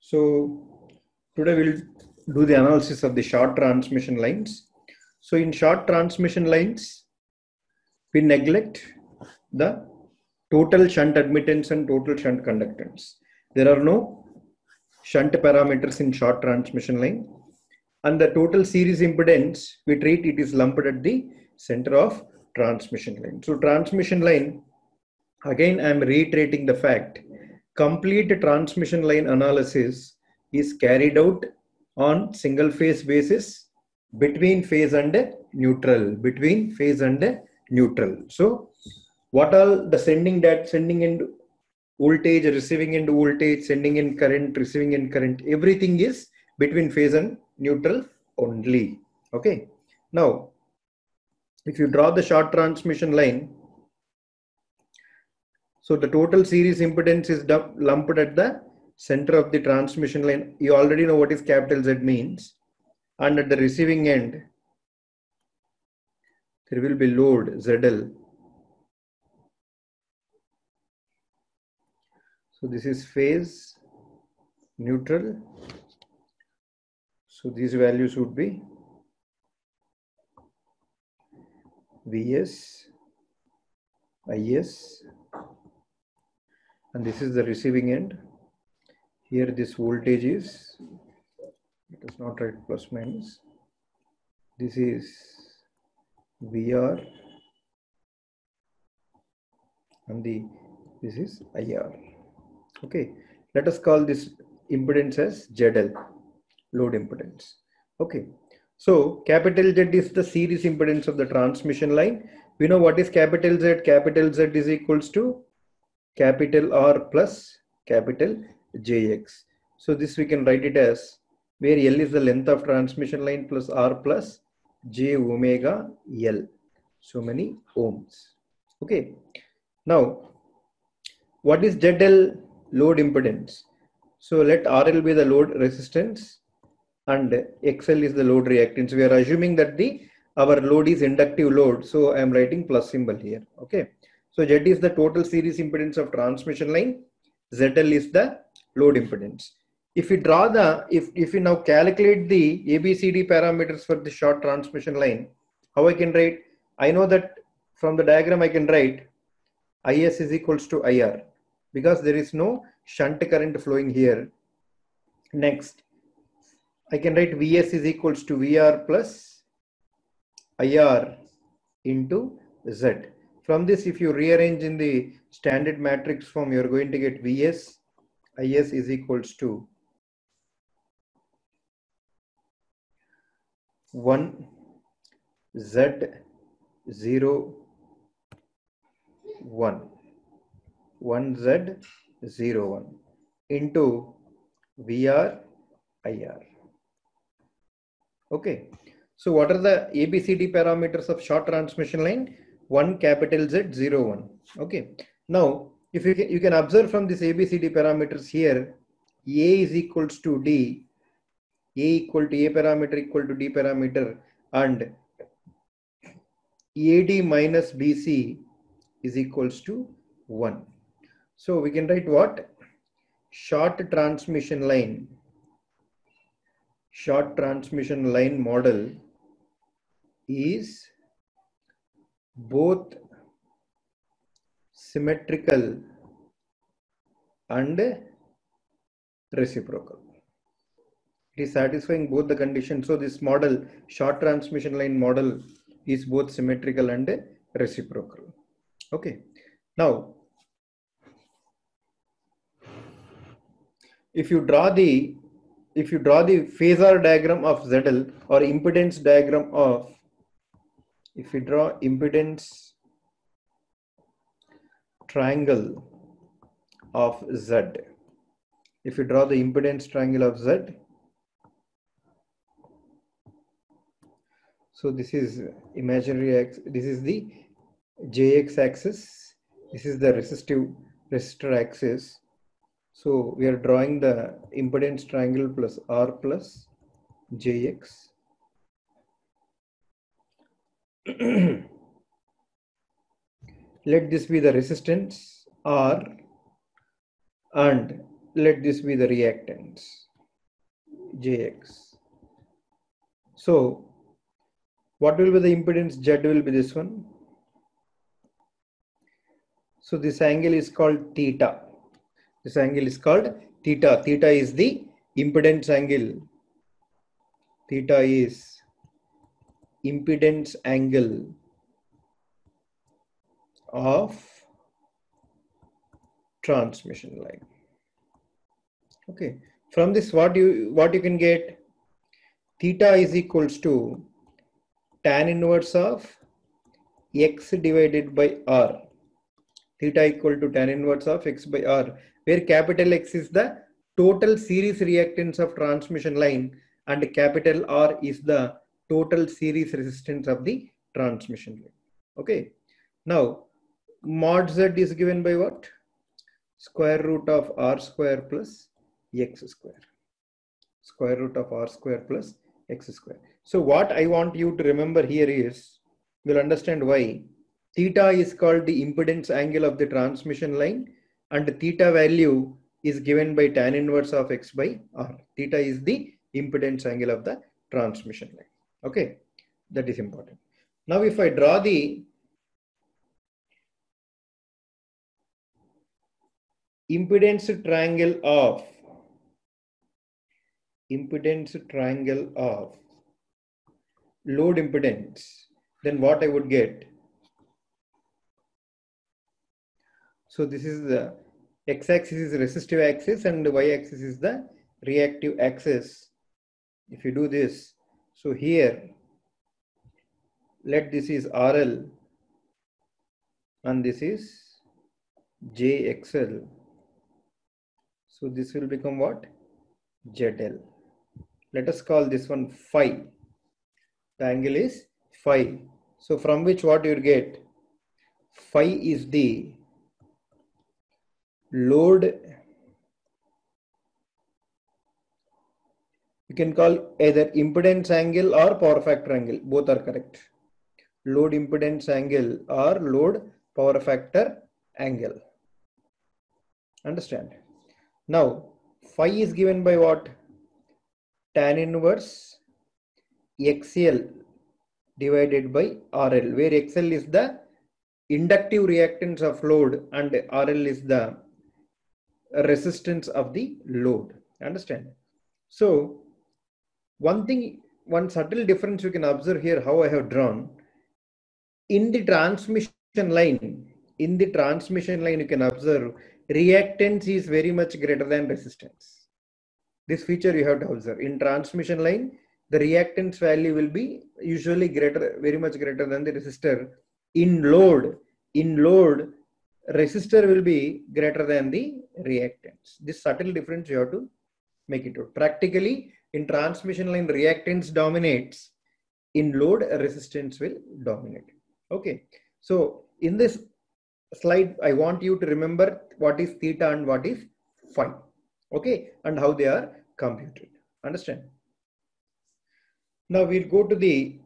So today we'll do the analysis of the short transmission lines. So in short transmission lines, we neglect the total shunt admittance and total shunt conductance. There are no shunt parameters in short transmission line, and the total series impedance we treat it is lumped at the center of transmission line. So transmission line, again I am reiterating the fact, complete transmission line analysis is carried out on single phase basis between phase and neutral, So what all the sending end voltage, receiving end voltage, sending in current, receiving in current, everything is between phase and neutral only. Okay. Now, if you draw the short transmission line, so the total series impedance is lumped at the center of the transmission line. You already know what is capital Z means. And at the receiving end, there will be load ZL. So this is phase, neutral. So these values would be Vs, Is, and this is the receiving end. Here this voltage is, it is not right, plus minus. This is VR and this is IR. Okay, let us call this impedance as ZL, load impedance. Okay, so capital Z is the series impedance of the transmission line. We know what is capital Z. Capital Z is equals to capital R plus capital JX. So this we can write it as, where L is the length of transmission line plus R plus J omega L. So many ohms. Okay. Now, what is ZL? Load impedance. So let RL be the load resistance and XL is the load reactance. We are assuming that our load is inductive load. So I am writing plus symbol here. Okay. So Z is the total series impedance of transmission line. ZL is the load impedance. If we draw if we now calculate the ABCD parameters for the short transmission line, how I can write? I know that from the diagram I can write IS is equals to IR because there is no shunt current flowing here. Next, I can write Vs is equals to VR plus IR into Z. From this, if you rearrange in the standard matrix form, you are going to get Vs, Is is equals to 1 Z 0 1 1Z01 into VR IR. Okay. So what are the ABCD parameters of short transmission line? 1 capital Z01. Okay. Now, if you can observe from this ABCD parameters here, A is equals to D, A equal to A parameter equal to D parameter, and AD minus BC is equals to 1. So we can write what? Short transmission line model is both symmetrical and reciprocal. It is satisfying both the conditions. So this model, short transmission line model, is both symmetrical and reciprocal. Okay. Now, if you draw the phasor diagram of ZL or impedance diagram of, if we draw impedance triangle of Z, if you draw the impedance triangle of Z, so this is imaginary axis, this is the JX axis, this is the resistor axis. So we are drawing the impedance triangle plus R plus JX. Let this be the resistance R and let this be the reactance, Jx. So what will be the impedance? Z will be this one. So this angle is called theta. This angle is called theta. Theta is the impedance angle. Theta is impedance angle of transmission line. Okay. From this, what you can get? Theta is equals to tan inverse of x divided by r. Theta equal to tan inverse of x by r, where capital X is the total series reactance of transmission line and capital R is the total series resistance of the transmission line. Okay. Now mod z is given by what? Square root of r square plus x square. Square root of r square plus x square. So what I want you to remember here is, you'll understand why theta is called the impedance angle of the transmission line, and theta value is given by tan inverse of x by r. Theta is the impedance angle of the transmission line. Okay, that is important. Now if I draw the impedance triangle of load impedance, then what I would get? So this is the x-axis is resistive axis and the y-axis is the reactive axis. If you do this, so here let this is RL and this is JXL. So this will become what? ZL. Let us call this one phi. The angle is phi. So from which what you get? Phi is the load. You can call either impedance angle or power factor angle. Both are correct. Load impedance angle or load power factor angle. Understand? Now phi is given by what? Tan inverse XL divided by RL, where XL is the inductive reactance of load and RL is the resistance of the load. Understand? So one subtle difference you can observe here, how I have drawn in the transmission line. In the transmission line, you can observe reactance is very much greater than resistance. This feature you have to observe. In transmission line, the reactance value will be usually greater, very much greater than the resistor. In load, resistor will be greater than the reactance. This subtle difference you have to make it out. Practically, in transmission line, reactance dominates. In load, resistance will dominate. Okay. So in this slide, I want you to remember what is theta and what is phi. Okay, and how they are computed. Understand? Now we'll go to the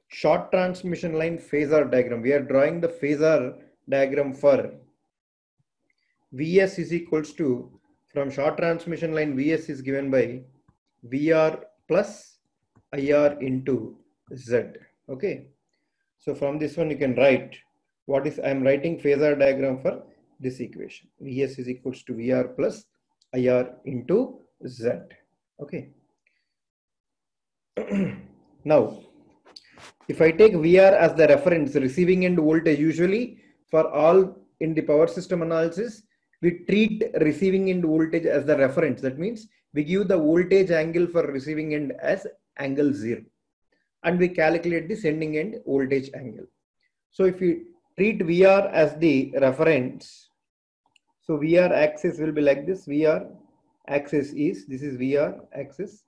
short transmission line phasor diagram. We are drawing the phasor diagram for Vs is equals to, from short transmission line, Vs is given by Vr plus IR into Z. Okay. So from this one you can write what is, I am writing phasor diagram for this equation. Vs is equals to Vr plus IR into Z. Okay. Now, if I take Vr as the reference, receiving end voltage, usually for all in the power system analysis, we treat receiving end voltage as the reference. That means we give the voltage angle for receiving end as angle 0. And we calculate the sending end voltage angle. So if we treat Vr as the reference, so Vr axis will be like this. Vr axis is, this is Vr axis,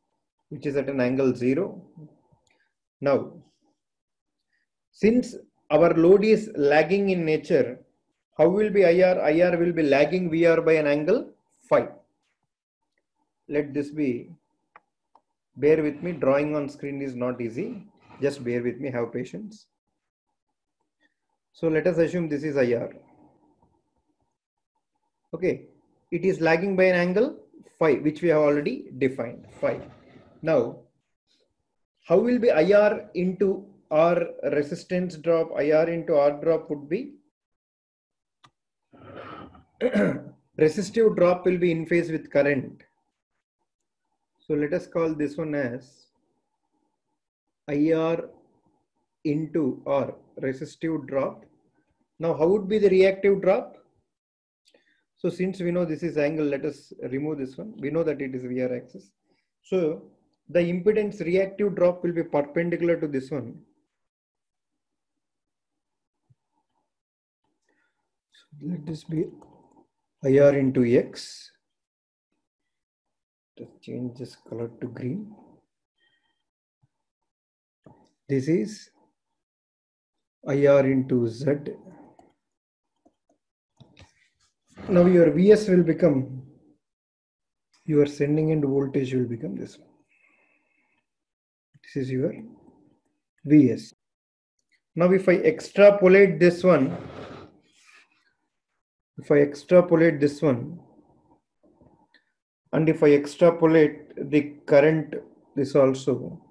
which is at an angle 0. Now, since our load is lagging in nature, how will be IR? IR will be lagging Vr by an angle phi. Let this be, bear with me, drawing on screen is not easy. Just bear with me, have patience. So let us assume this is IR. Okay. it is lagging by an angle phi, which we have already defined, phi. Now, how will be IR into R resistance drop? IR into R drop would be resistive drop will be in phase with current. So let us call this one as IR into R, resistive drop. Now, how would be the reactive drop? So since we know this is angle, let us remove this one. We know that it is VR axis. So the impedance reactive drop will be perpendicular to this one. So let this be IR into X. Just change this color to green. This is IR into Z. Now your Vs will become, your sending end voltage will become this one. This is your Vs. Now if I extrapolate this one, and if I extrapolate the current, this also,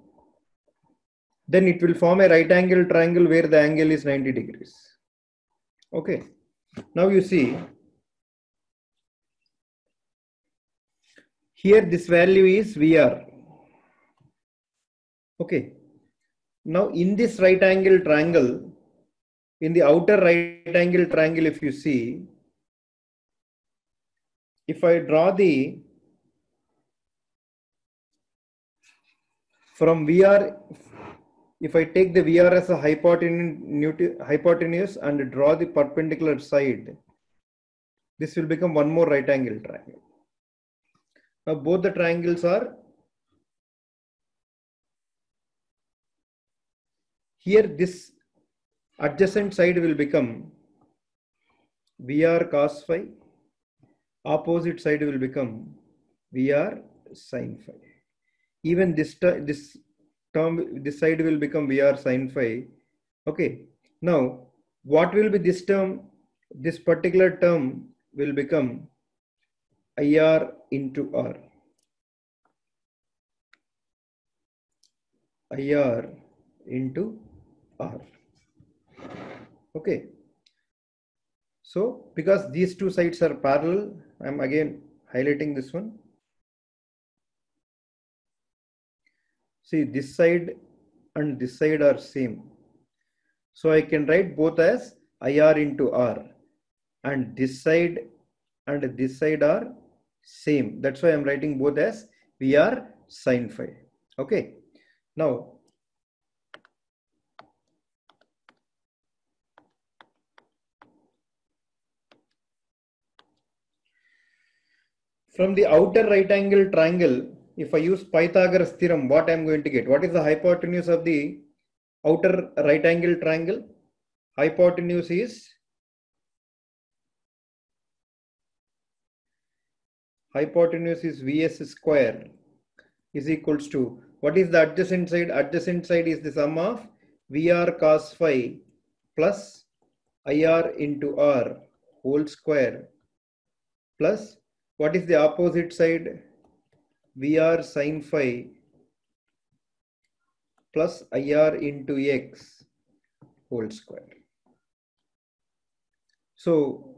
then it will form a right angle triangle where the angle is 90 degrees. Okay. Now you see, here this value is VR. Okay. Now in this right angle triangle, in the outer right angle triangle, if you see, if I draw the, from VR, if I take the VR as a hypotenuse and draw the perpendicular side, this will become one more right angle triangle. Now both the triangles are, here this adjacent side will become VR cos phi, opposite side will become VR sin phi. Even this term, this side will become VR sin phi. Okay. Now, what will be this term? This particular term will become IR into R. IR into R. Okay. So, because these two sides are parallel, I am again highlighting this one. See, this side and this side are same. So I can write both as IR into R, and this side and this side are same. That's why I'm writing both as VR sin phi. Okay. Now, from the outer right angle triangle, if I use Pythagoras theorem, what I'm going to get? What is the hypotenuse of the outer right angle triangle? Hypotenuse is Vs square is equals to, what is the adjacent side? Adjacent side is the sum of VR cos phi plus IR into R whole square plus, what is the opposite side? VR sin phi plus IR into X whole square. So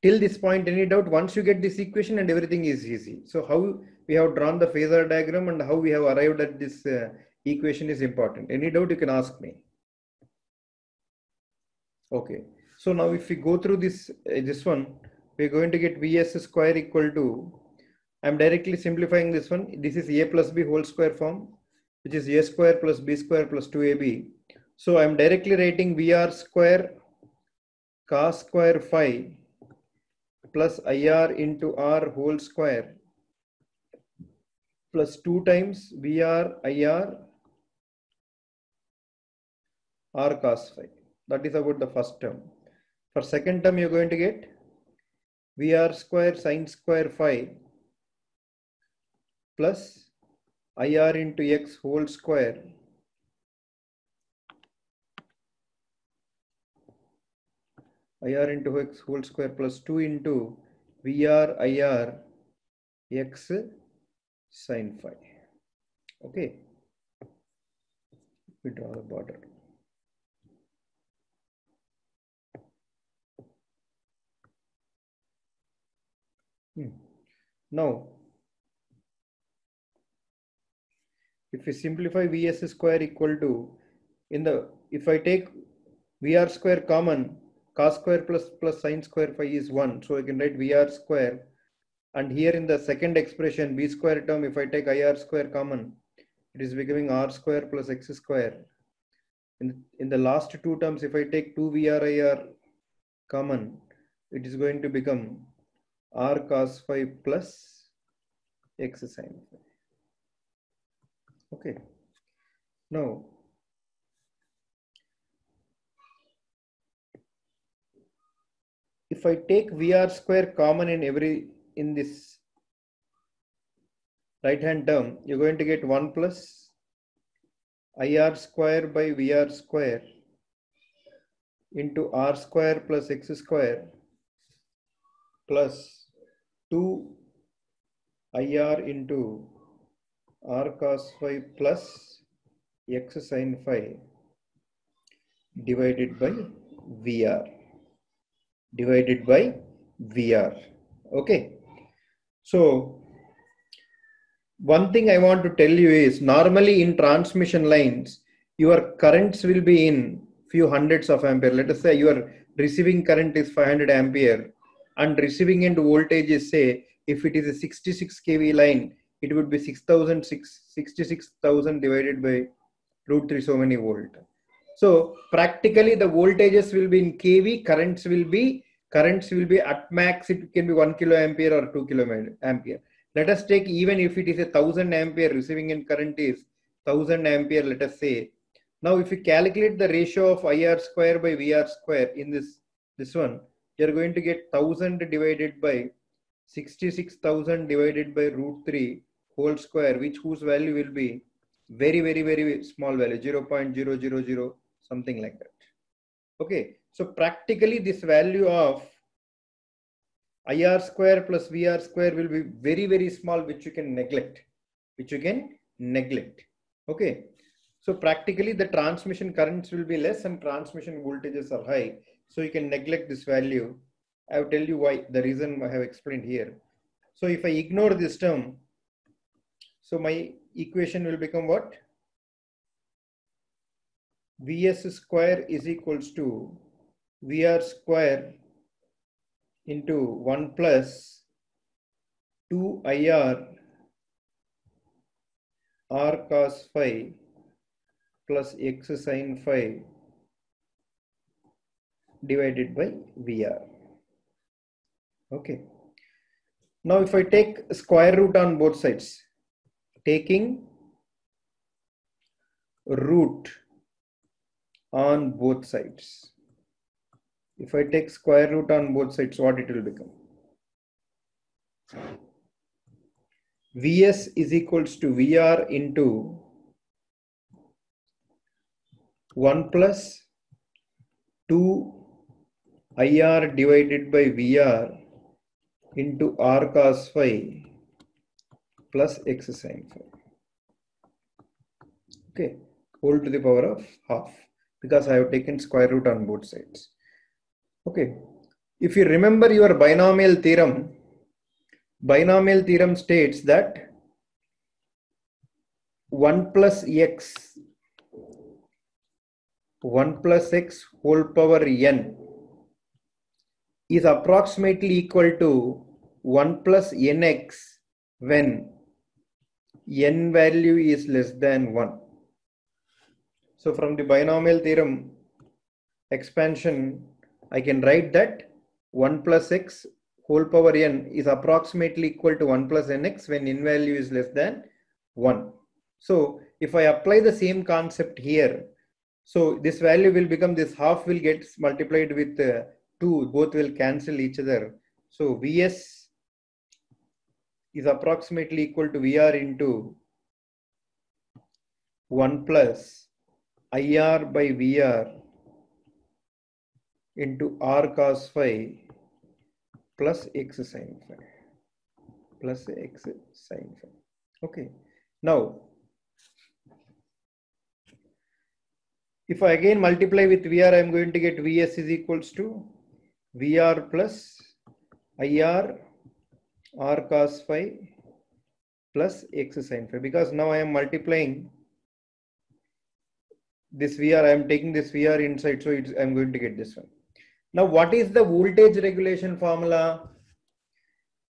till this point, any doubt? Once you get this equation and everything is easy. So how we have drawn the phasor diagram and how we have arrived at this equation is important. Any doubt you can ask me. Okay. So now if we go through this, this one, we're going to get Vs square equal to, I'm directly simplifying this one. This is A plus B whole square form, which is A square plus B square plus 2AB. So I'm directly writing VR square cos square phi plus IR into R whole square plus 2 times VR IR R cos phi. That is about the first term. For second term, you're going to get VR square sin square phi plus IR into X whole square IR into X whole square plus 2 into VR IR X sin phi. Okay, we draw the border. Now, if we simplify Vs square equal to, if I take Vr square common, cos square plus sin square phi is 1. So I can write Vr square. And here in the second expression, V square term, if I take IR square common, it is becoming R square plus X square. In the last two terms, if I take 2 VRIR common, it is going to become R cos phi plus X sin phi. Okay. Now, if I take VR square common in this right hand term, you're going to get 1 plus IR square by VR square into R square plus X square plus 2 IR into R cos phi plus X sin phi divided by VR. Okay. So one thing I want to tell you is, normally in transmission lines, your currents will be in few hundreds of ampere. Let us say your receiving current is 500 ampere and receiving end voltage is, say, if it is a 66 kV line, it would be 66,000 divided by root 3 so many volt. So practically the voltages will be in kV, currents will be at max, it can be 1 kilo ampere or 2 kilo ampere. Let us take, even if it is a 1000 ampere, receiving in current is 1000 ampere, let us say. Now if you calculate the ratio of IR square by VR square in this one, you are going to get 1000 divided by 66,000 divided by root 3 whole square, whose value will be very small value, 0.000 something like that. Okay, so practically this value of IR square plus VR square will be very small, which you can neglect. Okay, so practically the transmission currents will be less and transmission voltages are high, so you can neglect this value. I will tell you why, the reason I have explained here. So if I ignore this term, so my equation will become what? Vs square is equals to VR square into 1 plus 2 IR R cos phi plus X sin phi divided by VR. Okay. Now if I take square root on both sides, taking root on both sides, if I take square root on both sides, what it will become? Vs is equals to VR into 1 plus 2 IR divided by VR into R cos phi plus X sin phi. Okay, whole to the power of half, because I have taken square root on both sides. Okay, if you remember your binomial theorem states that 1 plus x whole power n is approximately equal to 1 plus nx when n value is less than 1. So from the binomial theorem expansion, I can write that 1 plus x whole power n is approximately equal to 1 plus nx when n value is less than 1. So if I apply the same concept here, so this value will become, this half will get multiplied with 2, both will cancel each other. So Vs is approximately equal to VR into 1 plus IR by VR into R cos phi plus x sine phi plus x sine phi. Okay. Now, if I again multiply with VR, I am going to get Vs is equals to VR plus IR r cos phi plus x sine phi, because now I am multiplying this VR, I am taking this VR inside, so I am going to get this one. Now, what is the voltage regulation formula?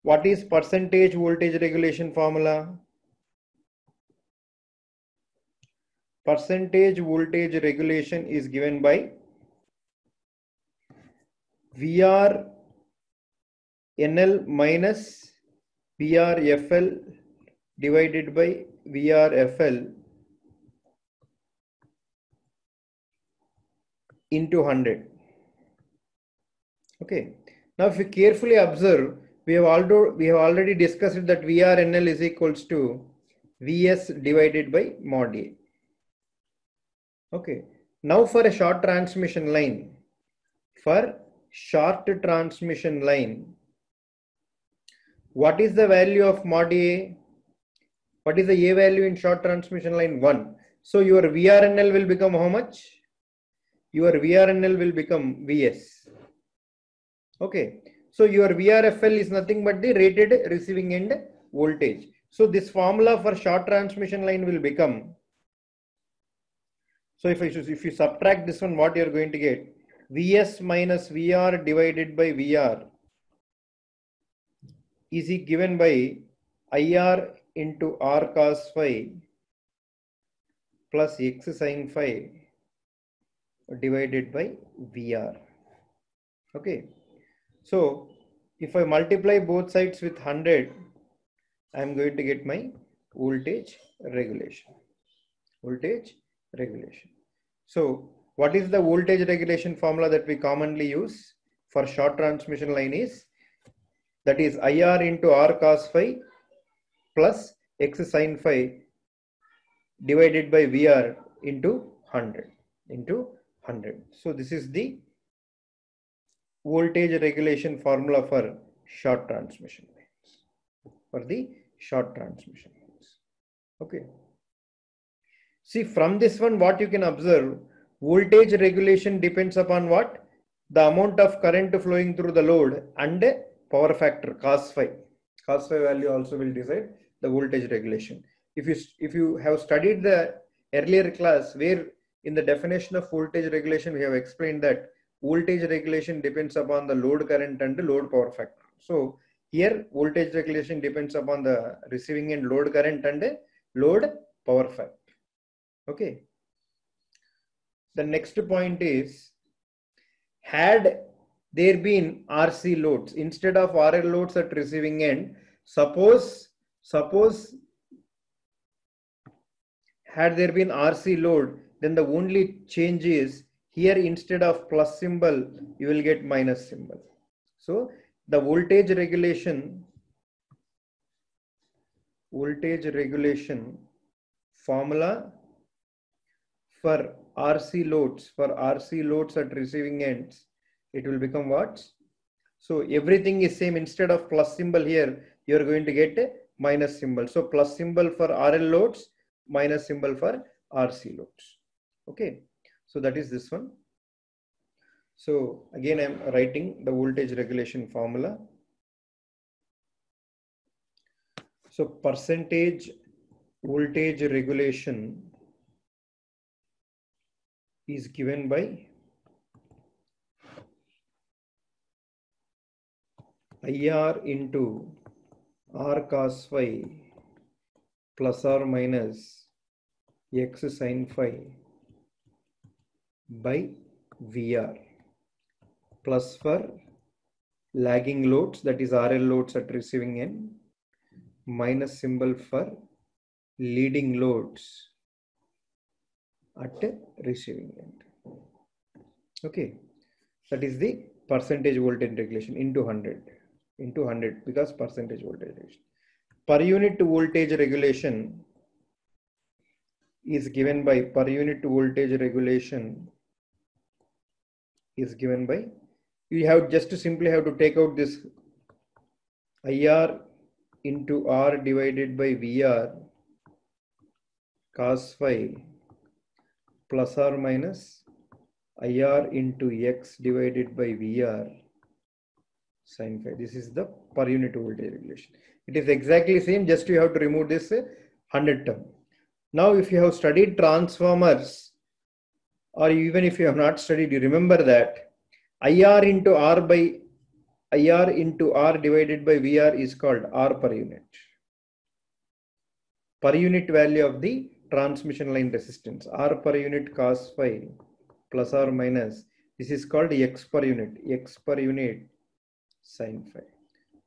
What is percentage voltage regulation formula? Percentage voltage regulation is given by VR NL minus VR FL divided by VR FL into 100. Okay. Now, if you carefully observe, we have already discussed that VR NL is equals to Vs divided by mod A. Okay. Now, for a short transmission line, what is the value of mod A? What is the A value in short transmission line? 1. So your VRNL will become how much? Your VRNL will become Vs. Okay. So your VRFL is nothing but the rated receiving end voltage. So this formula for short transmission line will become, so if you subtract this one, what you are going to get? Vs minus VR divided by VR is given by IR into R cos phi plus X sin phi divided by VR. Okay. So if I multiply both sides with 100, I am going to get my voltage regulation. Voltage regulation. So what is the voltage regulation formula that we commonly use for short transmission line is, that is IR into R cos phi plus X sin phi divided by VR into 100. So this is the voltage regulation formula for short transmission lines. Okay. See, from this one, what you can observe, voltage regulation depends upon what? The amount of current flowing through the load and power factor cos phi. Cos phi value also will decide the voltage regulation. If you have studied the earlier class, where in the definition of voltage regulation we have explained that voltage regulation depends upon the load current and the load power factor. So here voltage regulation depends upon the receiving end load current and load power factor. Okay. The next point is, had there been RC loads instead of RL loads at receiving end, suppose had there been RC load, then the only change is here, instead of plus symbol you will get minus symbol. So the voltage regulation formula for RC loads at receiving ends, it will become what? So everything is same. Instead of plus symbol here, you are going to get a minus symbol. So plus symbol for RL loads, minus symbol for RC loads. Okay. So that is this one. So again, I am writing the voltage regulation formula. So percentage voltage regulation is given by IR into R cos phi plus or minus X sin phi by VR, plus for lagging loads, that is RL loads at receiving end, minus symbol for leading loads at receiving end. Okay, that is the percentage voltage regulation into 100 because percentage voltage regulation. Per unit voltage regulation is given by you have just to simply have to take out this IR into R divided by VR cos phi plus or minus IR into X divided by VR sin phi. This is the per unit voltage regulation. It is exactly same, just you have to remove this 100 term. Now if you have studied transformers, or even if you have not studied, you remember that IR into R divided by VR is called R per unit. Per unit value of the transmission line resistance, R per unit cos phi plus or minus, this is called X per unit sin phi.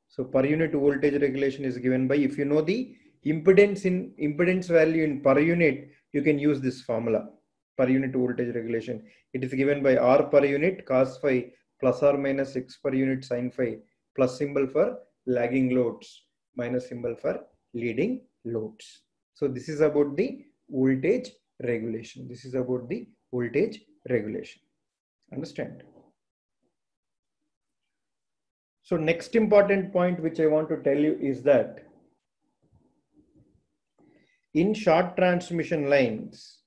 So per unit voltage regulation is given by, if you know the impedance value in per unit, you can use this formula, per unit voltage regulation. It is given by R per unit cos phi plus or minus X per unit sin phi, plus symbol for lagging loads, minus symbol for leading loads. So this is about the voltage regulation. This is about the voltage regulation. Understand? So next important point which I want to tell you is that in short transmission lines,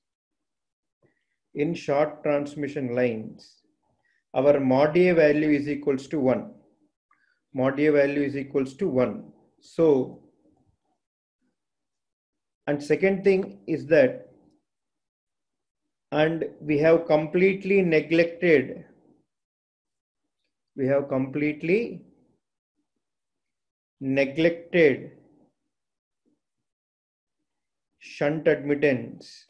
our mod A value is equals to 1. Mod A value is equals to 1. So, and second thing is that, and we have completely neglected shunt admittance,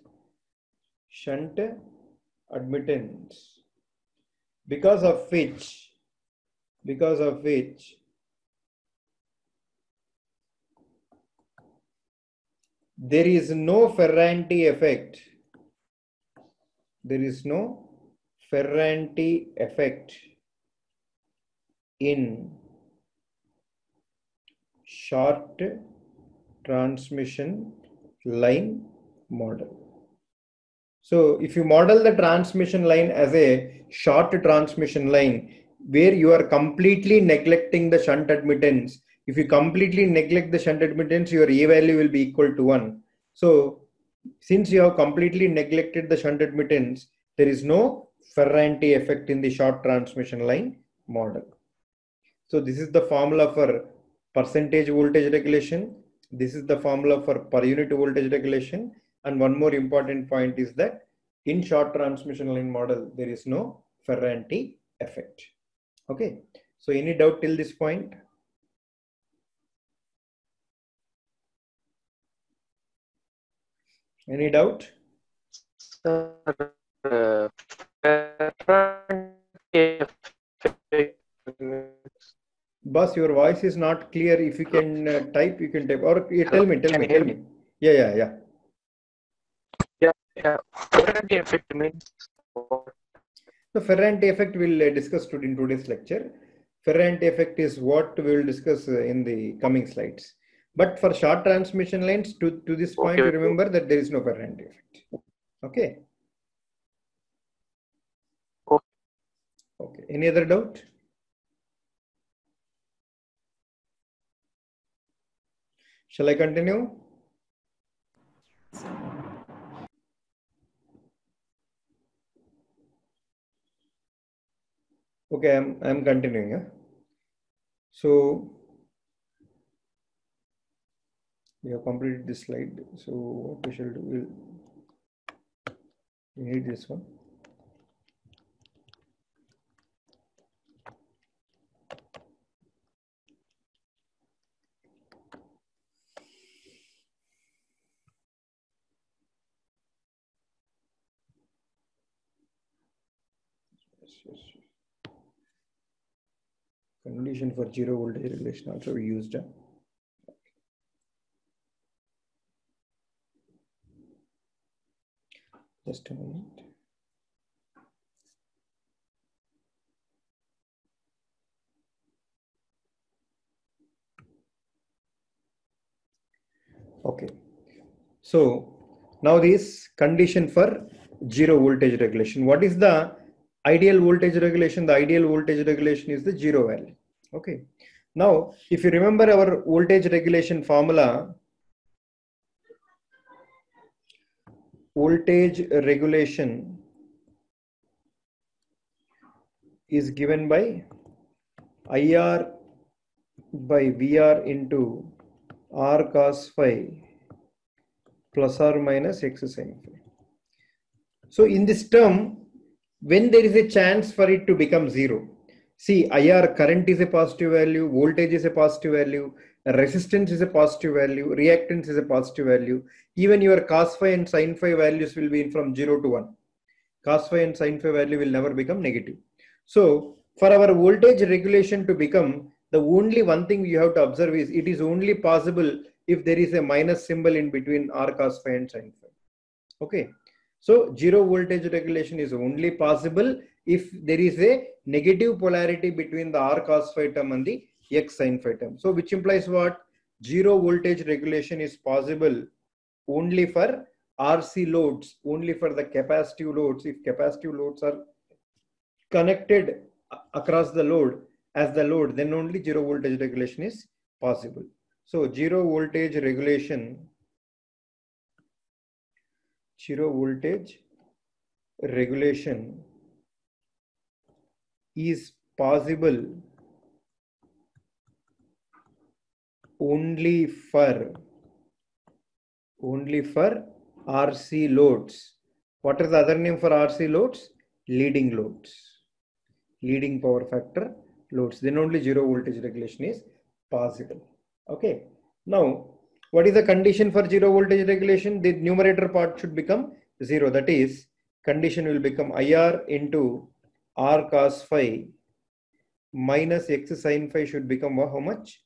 because of which there is no Ferranti effect. There is no Ferranti effect in short transmission line model. So if you model the transmission line as a short transmission line where you are completely neglecting the shunt admittance, if you completely neglect the shunt admittance, your A value will be equal to 1. So since you have completely neglected the shunt admittance, there is no Ferranti effect in the short transmission line model. So this is the formula for percentage voltage regulation. This is the formula for per unit voltage regulation. And one more important point is that in short transmission line model, there is no Ferranti effect. Okay. So any doubt till this point? Any doubt? Boss, your voice is not clear. If you can type, you can type. Or tell me. Yeah. Ferranti effect means what? The Ferranti effect we'll discuss in today's lecture. Ferranti effect is what we will discuss in the coming slides. But for short transmission lines, to this point, you remember that there is no Ferranti effect. Okay. Okay. Any other doubt? Shall I continue? Okay, I'm continuing. Yeah? So we have completed this slide. So what we shall do, we need this one. Yes. Condition for zero voltage regulation also we used. Just a moment. Okay. So now this condition for zero voltage regulation. What is the ideal voltage regulation? The ideal voltage regulation is the zero value. Okay. Now, if you remember our voltage regulation formula, voltage regulation is given by IR by VR into R cos phi plus or minus X sin phi. So in this term, when there is a chance for it to become zero, see, IR current is a positive value, voltage is a positive value, resistance is a positive value, reactance is a positive value. Even your cos phi and sin phi values will be from 0 to 1. Cos phi and sin phi value will never become negative. So for our voltage regulation to become, the only one thing you have to observe is it is only possible if there is a minus symbol in between R cos phi and sin phi. Okay. So zero voltage regulation is only possible if there is a negative polarity between the R cos phi term and the X sin phi term. So which implies what? Zero voltage regulation is possible only for RC loads, only for the capacitive loads. If capacitive loads are connected across the load as the load, then only zero voltage regulation is possible. So zero voltage regulation is possible only for RC loads. What is the other name for RC loads? Leading loads, leading power factor loads. Then only zero voltage regulation is possible. Okay. Now, what is the condition for zero voltage regulation? The numerator part should become zero. That is, condition will become IR into R cos phi minus X sin phi should become how much?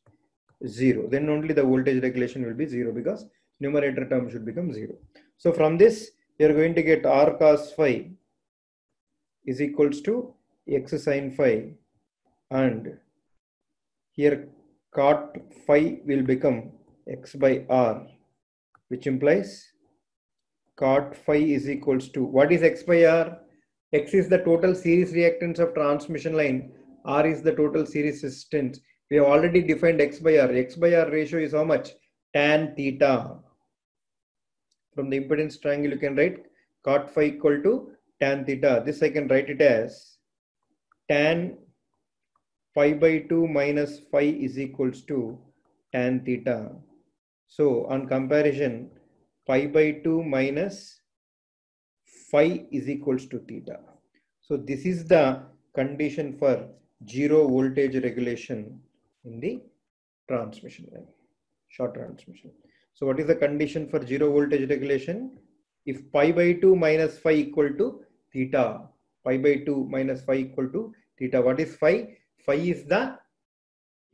Zero. Then only the voltage regulation will be zero, because numerator term should become zero. So from this, you are going to get R cos phi is equals to X sin phi, and here cot phi will become X by R, which implies cot phi is equals to, what is X by R? X is the total series reactance of transmission line. R is the total series resistance. We have already defined X by R. X by R ratio is how much? Tan theta. From the impedance triangle, you can write cot phi equal to tan theta. This I can write it as tan pi by 2 minus phi is equals to tan theta. So on comparison, pi by 2 minus phi is equals to theta. So this is the condition for zero voltage regulation in the transmission line, short transmission. So what is the condition for zero voltage regulation? If pi by 2 minus phi equal to theta, pi by 2 minus phi equal to theta. What is phi? Phi is the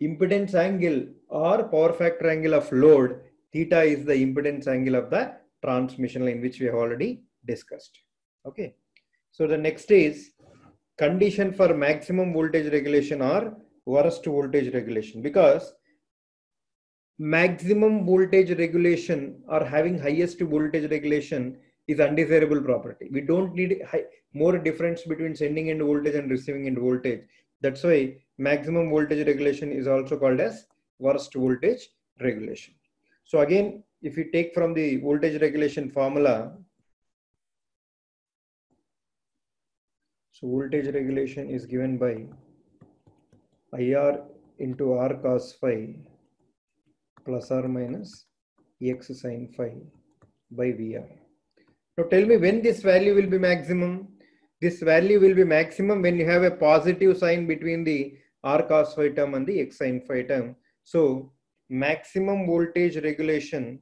impedance angle or power factor angle of load. Theta is the impedance angle of the transmission line, which we have already discussed. Okay. So the next is condition for maximum voltage regulation or worst voltage regulation, because maximum voltage regulation or having highest voltage regulation is undesirable property. We don't need more difference between sending end voltage and receiving end voltage. That's why maximum voltage regulation is also called as worst voltage regulation. So again, if you take from the voltage regulation formula, so voltage regulation is given by IR into R cos phi plus or minus X sin phi by VR. Now tell me when this value will be maximum. This value will be maximum when you have a positive sign between the R cos phi term and the X sin phi term. So maximum voltage regulation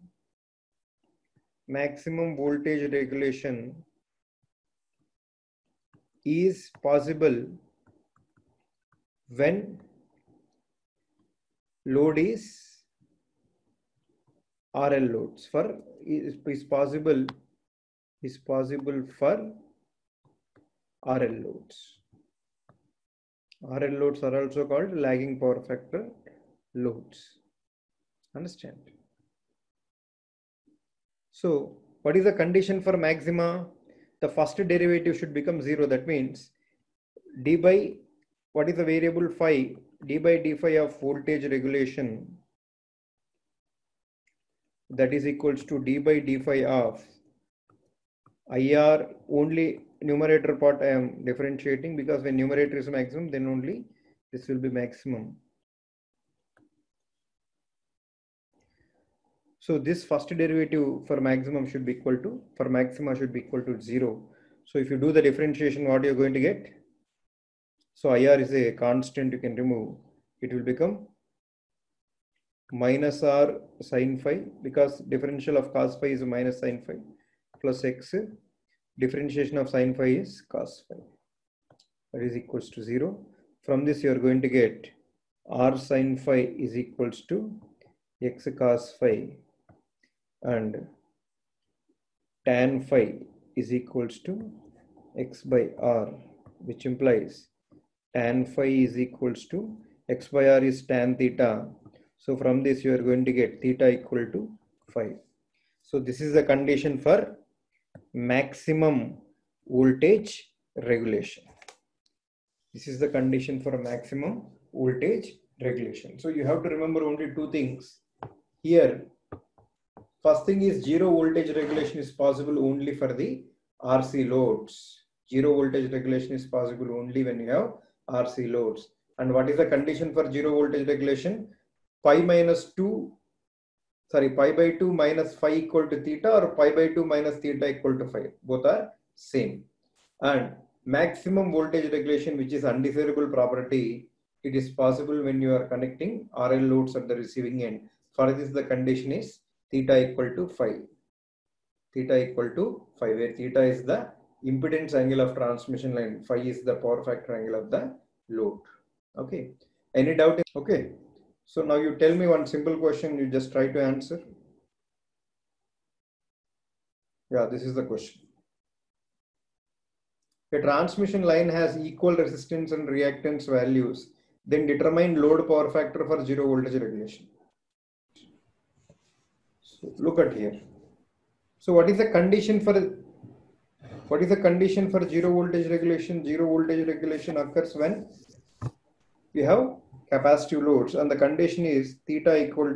is possible when load is RL loads is possible for RL loads. RL loads are also called lagging power factor loads. Understand? So what is the condition for maxima? The first derivative should become zero. That means d by, what is the variable phi? d by d phi of voltage regulation, that is equals to d by d phi of IR. Only numerator part I am differentiating, because when numerator is maximum, then only this will be maximum. So this first derivative for maximum should be equal to, for maxima should be equal to 0. So if you do the differentiation, what you're going to get? So IR is a constant you can remove. It will become minus R sin phi, because differential of cos phi is minus sin phi, plus x, differentiation of sin phi is cos phi. That is equals to 0. From this you are going to get R sin phi is equals to x cos phi, and tan phi is equals to x by R, which implies tan phi is equals to x by R is tan theta. So from this you are going to get theta equal to phi. So this is the condition for maximum voltage regulation. This is the condition for maximum voltage regulation. So you have to remember only two things here. First thing is, zero voltage regulation is possible only for the RC loads. Zero voltage regulation is possible only when you have RC loads. And what is the condition for zero voltage regulation? Pi by 2 minus phi equal to theta, or pi by 2 minus theta equal to phi. Both are same. And maximum voltage regulation, which is undesirable property, it is possible when you are connecting RL loads at the receiving end. For this, the condition is theta equal to phi. Theta equal to phi, where theta is the impedance angle of transmission line, phi is the power factor angle of the load. Okay. Any doubt? Okay. So now you tell me one simple question, you just try to answer. Yeah, this is the question. A transmission line has equal resistance and reactance values, then determine load power factor for zero voltage regulation. So look at here. So what is the condition for zero voltage regulation? Zero voltage regulation occurs when we have capacitive loads, and the condition is theta equals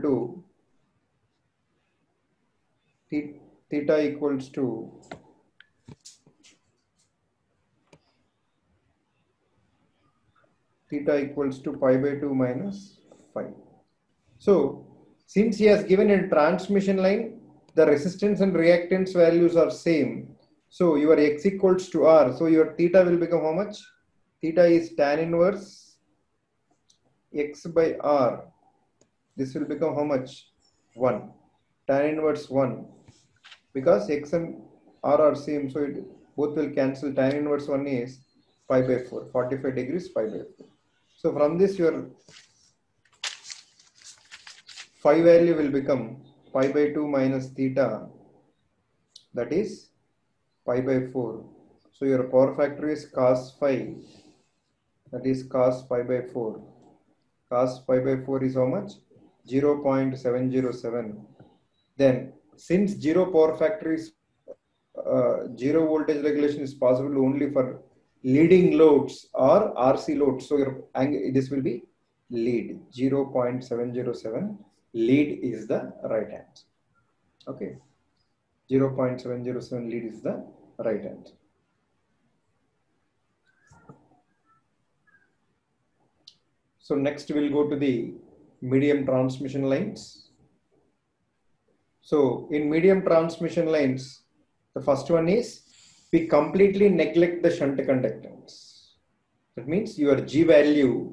to pi by 2 minus phi. So since he has given a transmission line, the resistance and reactance values are same. So your x equals to R. So your theta will become how much? Theta is tan inverse x by R. This will become how much? 1. Tan inverse 1. Because x and R are same, so both will cancel. Tan inverse 1 is pi by 4. 45 degrees pi by 4. So from this your phi value will become pi by 2 minus theta, that is pi by 4. So your power factor is cos phi, that is cos pi by 4. Cos pi by 4 is how much? 0.707. Then since zero power factor is zero voltage regulation is possible only for leading loads or RC loads, so your angle, this will be lead. 0.707 lead is the right answer. Okay, 0.707 lead is the right answer. So next we'll go to the medium transmission lines. So in medium transmission lines, the first one is we completely neglect the shunt conductance. That means your G value,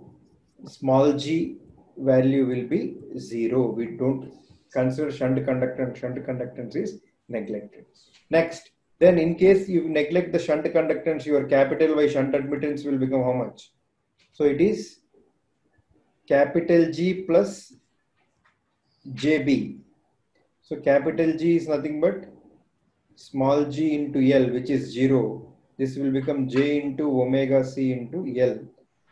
small g value will be 0. We don't consider shunt conductance. Shunt conductance is neglected. Next, then in case you neglect the shunt conductance, your capital Y shunt admittance will become how much? So it is capital G plus JB. So capital G is nothing but small g into L, which is 0. This will become J into omega C into L.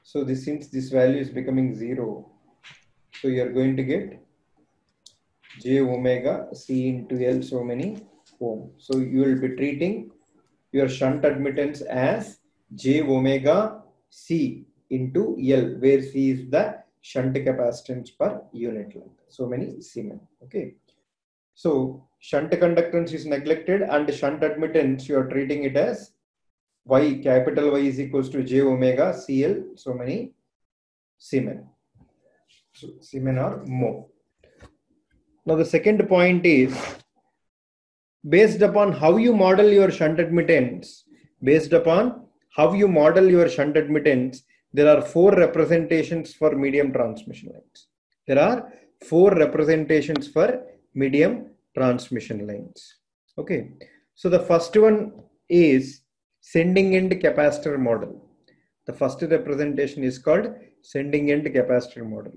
So this, since this value is becoming 0, so you are going to get J omega C into L so many ohm. So you will be treating your shunt admittance as J omega C into L, where C is the shunt capacitance per unit length. So many Siemens. Okay. So shunt conductance is neglected and shunt admittance, you are treating it as Y, capital Y is equals to j omega CL, so many Siemens. So Siemens or mho. Now the second point is, based upon how you model your shunt admittance, there are four representations for medium transmission lines. Okay. So the first one is sending end capacitor model. The first representation is called sending end capacitor model.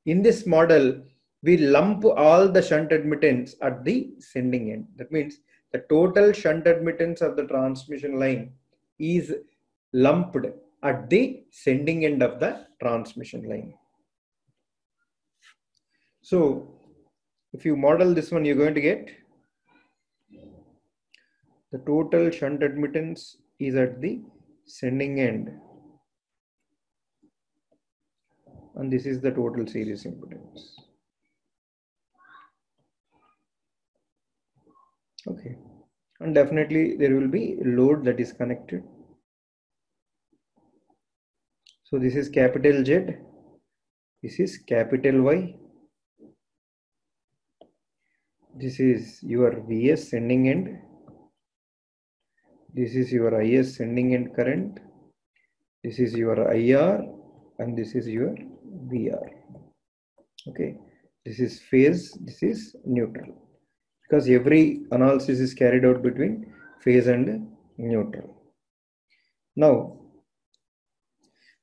In this model, we lump all the shunt admittance at the sending end. That means the total shunt admittance of the transmission line is lumped at the sending end of the transmission line. So if you model this one, you're going to get the total shunt admittance is at the sending end, and this is the total series impedance. Okay, and definitely there will be load that is connected. So this is capital Z, this is capital Y, this is your Vs sending end, this is your Is sending end current, this is your IR, and this is your VR. Okay, this is phase, this is neutral, because every analysis is carried out between phase and neutral. Now,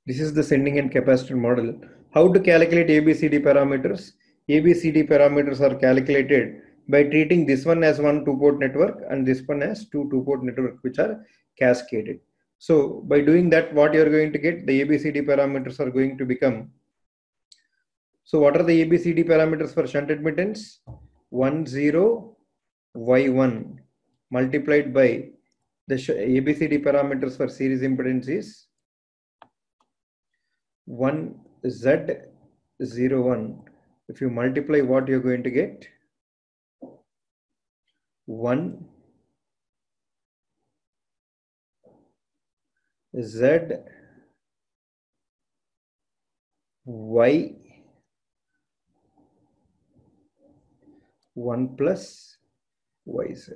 this is the sending end capacitor model. How to calculate ABCD parameters? ABCD parameters are calculated by treating this one as one two-port network and this one as two two-port network, which are cascaded. So by doing that, what you are going to get, the ABCD parameters are going to become. So what are the ABCD parameters for shunt admittance? 1, 0, Y1 multiplied by the ABCD parameters for series impedance is 1 Z01. If you multiply, what you're going to get? 1 Z Y 1 plus YZ.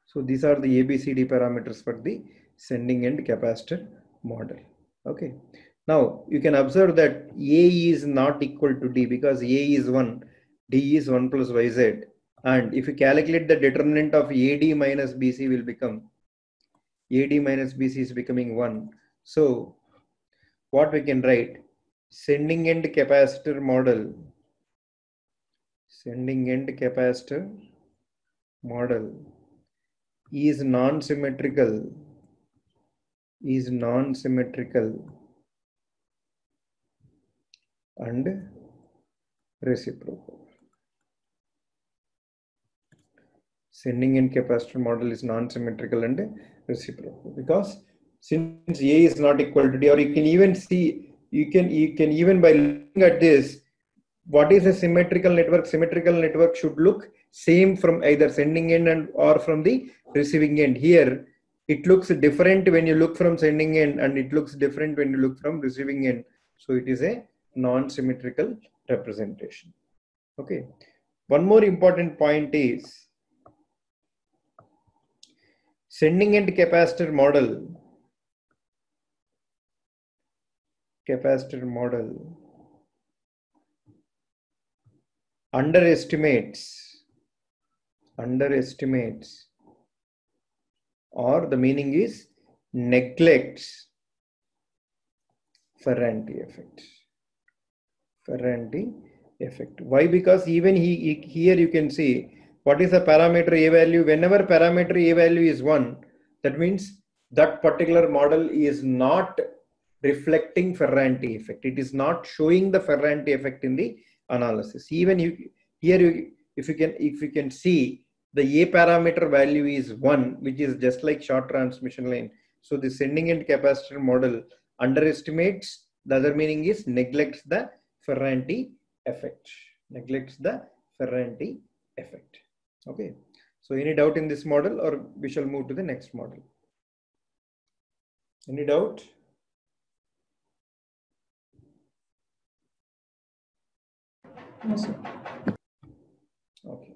So these are the ABCD parameters for the sending end capacitor model. Okay. Now you can observe that A is not equal to D because A is 1, D is 1 plus YZ. And if you calculate the determinant of AD minus BC will become, AD minus BC is becoming 1. So what we can write, sending end capacitor model is non-symmetrical and reciprocal. Sending end capacitor model is non-symmetrical and reciprocal because since A is not equal to D, or you can even see, you can even by looking at this, what is a symmetrical network? Symmetrical network should look same from either sending end and or from the receiving end. Here it looks different when you look from sending end and it looks different when you look from receiving end. So it is a non-symmetrical representation. Okay. One more important point is sending end capacitor model underestimates, or the meaning is neglects Ferranti effect. Why? Because even here you can see what is the parameter A value. Whenever parameter A value is 1, that means that particular model is not reflecting Ferranti effect. It is not showing the Ferranti effect in the analysis. Even if you can see the A parameter value is 1, which is just like short transmission line. So the sending end capacitor model underestimates The other meaning is neglects the Ferranti effect. Neglects the Ferranti effect. Okay. So any doubt in this model, or we shall move to the next model? Any doubt? Yes, okay.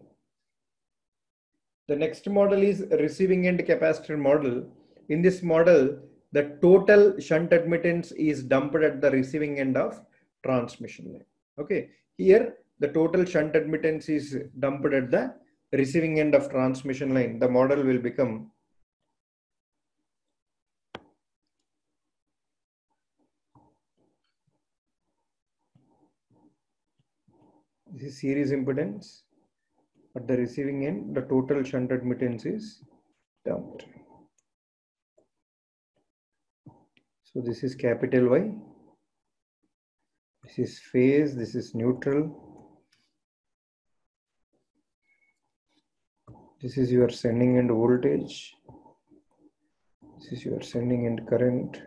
The next model is receiving end capacitor model. In this model, the total shunt admittance is dumped at the receiving end of transmission line. Okay. Here, the total shunt admittance is dumped at the receiving end of transmission line. The model will become this is series impedance. At the receiving end, the total shunt admittance is dumped. So this is capital Y. This is phase, this is neutral. This is your sending end voltage. This is your sending end current.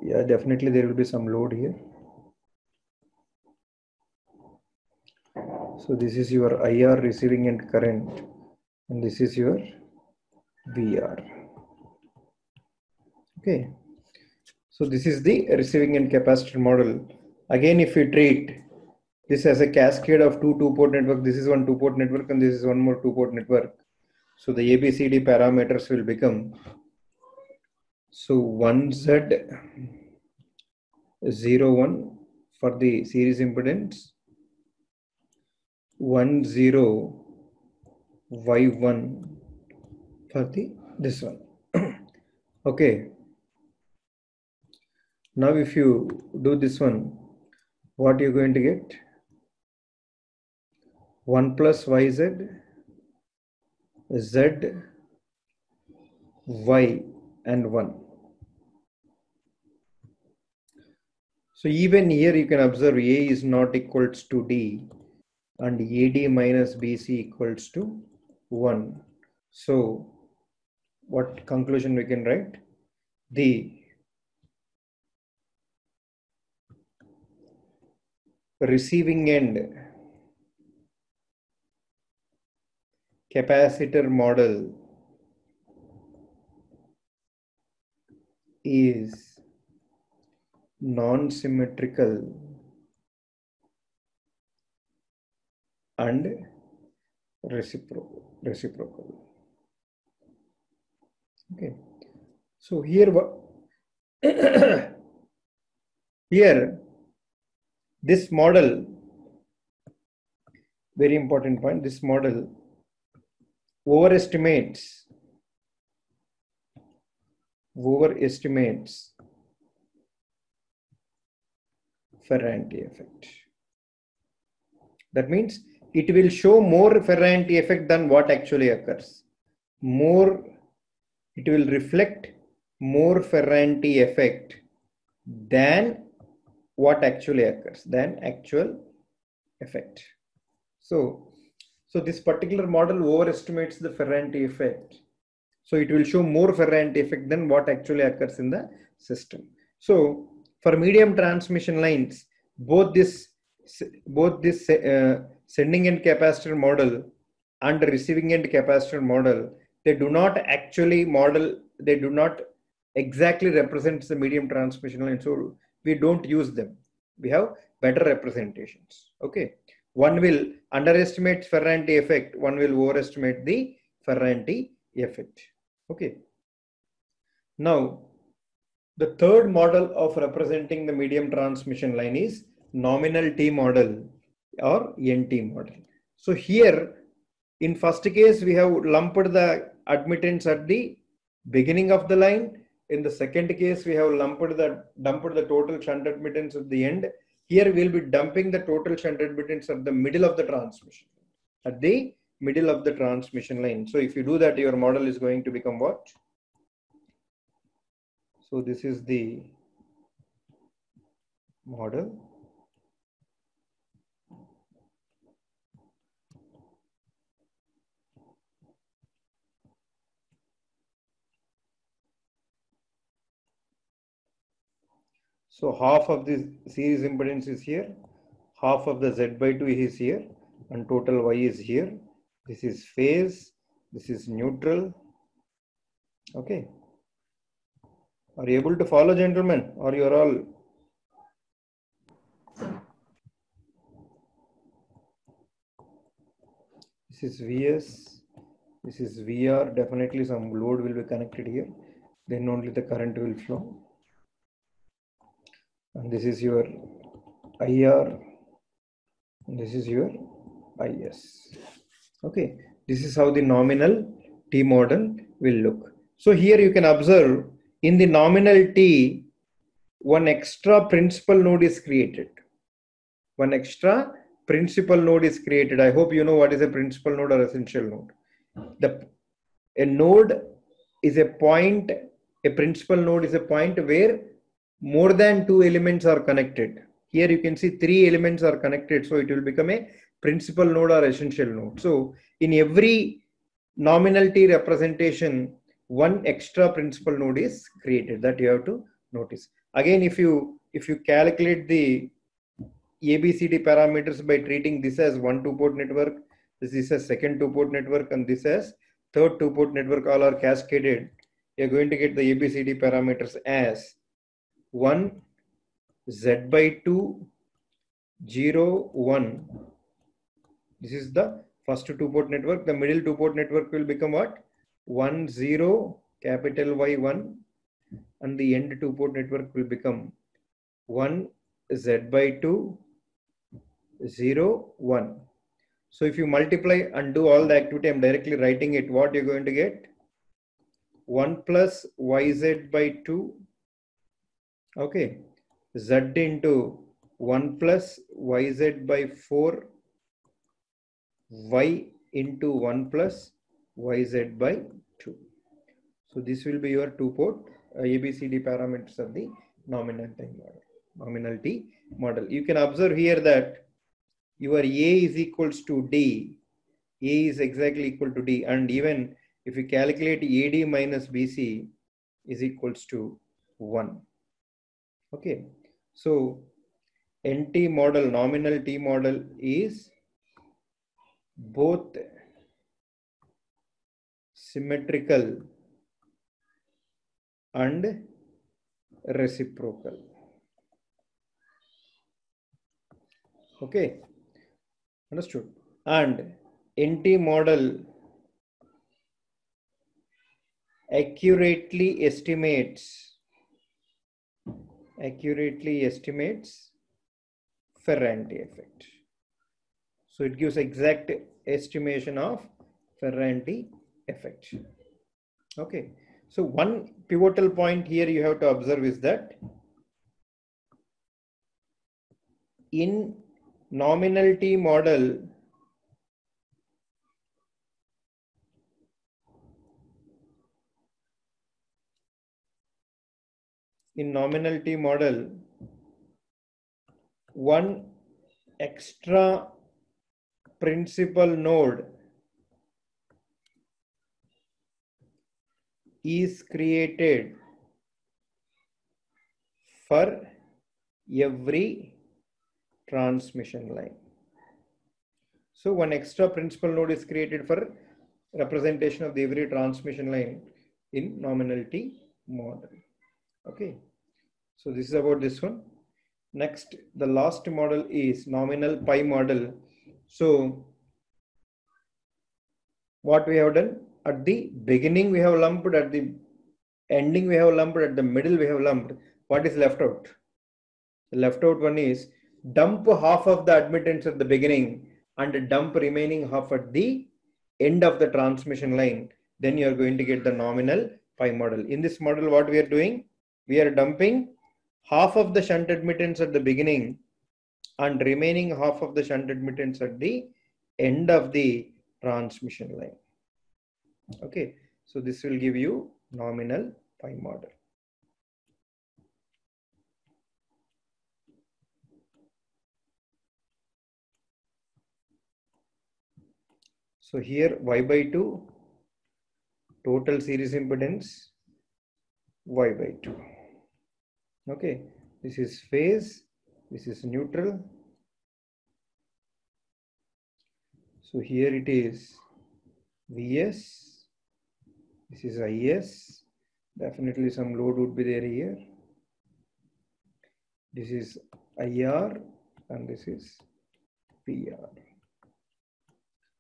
Yeah, definitely there will be some load here. So this is your IR receiving end current, and this is your VR. Okay. So this is the receiving end capacitor model. Again, if we treat this as a cascade of two-port network, this is one two-port network and this is one more two-port network. So the ABCD parameters will become, so 1Z 01 for the series impedance, 10 Y1 for the this one. Okay. Now if you do this one, what you're going to get? 1 plus YZ, Z, Y and 1. So even here you can observe A is not equals to D and AD minus BC equals to 1. So what conclusion we can write? The receiving end capacitor model is non-symmetrical and reciprocal. Okay. So here here this model, very important point, this model overestimates Ferranti effect. That means it will show more Ferranti effect than what actually occurs. It will reflect more Ferranti effect than what actually occurs, than actual effect. So this particular model overestimates the Ferranti effect. So it will show more Ferranti effect than what actually occurs in the system. So for medium transmission lines, both this sending end capacitor model and receiving end capacitor model, they do not exactly represent the medium transmission line. So we don't use them. We have better representations. Okay. One will underestimate Ferranti effect, one will overestimate the Ferranti effect. Okay. Now, the third model of representing the medium transmission line is nominal T model or NT model. So here, in first case, we have lumped the admittance at the beginning of the line. In the second case, we have dumped the total shunt admittance at the end. Here we will be dumping the total shunt admittance at the middle of the transmission. At the middle of the transmission line. So if you do that, your model is going to become what? So this is the model. So half of this series impedance is here, half of the Z by 2 is here, and total Y is here. This is phase, this is neutral. Okay. Are you able to follow, gentlemen, or you're all? This is Vs, this is VR. Definitely some load will be connected here. Then only the current will flow. And this is your IR. And this is your IS. Okay. This is how the nominal T model will look. So here you can observe in the nominal T, one extra principal node is created. One extra principal node is created. I hope you know what is a principal node or essential node. A node is a point, a principal node is a point where more than two elements are connected. Here you can see three elements are connected, so it will become a principal node or essential node. So in every nominal T representation, one extra principal node is created. That you have to notice. Again, if you calculate the ABCD parameters by treating this as one two-port network, this is a second two-port network, and this as third two-port network, all are cascaded, you're going to get the ABCD parameters as 1, Z by 2, 0, 1. This is the first two-port network. The middle two-port network will become what? 1, 0, capital Y 1, and the end two-port network will become 1, Z by 2, 0, 1. So if you multiply and do all the activity, I'm directly writing it, what you're going to get? 1 plus YZ by 2, okay, Z into 1 plus YZ by 4, Y into 1 plus YZ by 2. So this will be your two-port ABCD parameters of the nominal T model. Nominal T model. You can observe here that your A is equals to D. A is exactly equal to D, and even if you calculate AD minus BC is equals to 1. Okay, so NT model, nominal T model is both symmetrical and reciprocal. Okay, understood. And NT model accurately estimates Ferranti effect. So it gives exact estimation of Ferranti effect. Okay, so one pivotal point here you have to observe is that in nominal T model, one extra principal node is created for every transmission line. So one extra principal node is created for representation of every transmission line in nominal T model. Okay, so this is about this one. Next, the last model is nominal pi model. So what we have done, at the beginning we have lumped, at the ending we have lumped, at the middle we have lumped. What is left out? The left out one is dump half of the admittance at the beginning and dump remaining half at the end of the transmission line. Then you are going to get the nominal pi model. In this model, what we are doing, we are dumping half of the shunt admittance at the beginning and remaining half of the shunt admittance at the end of the transmission line. Okay, so this will give you nominal pi model. So here Y by 2, total series impedance Y by 2. Okay, This is phase. This is neutral. So here it is Vs. This is Is. Definitely some load would be there here. This is IR and this is PR.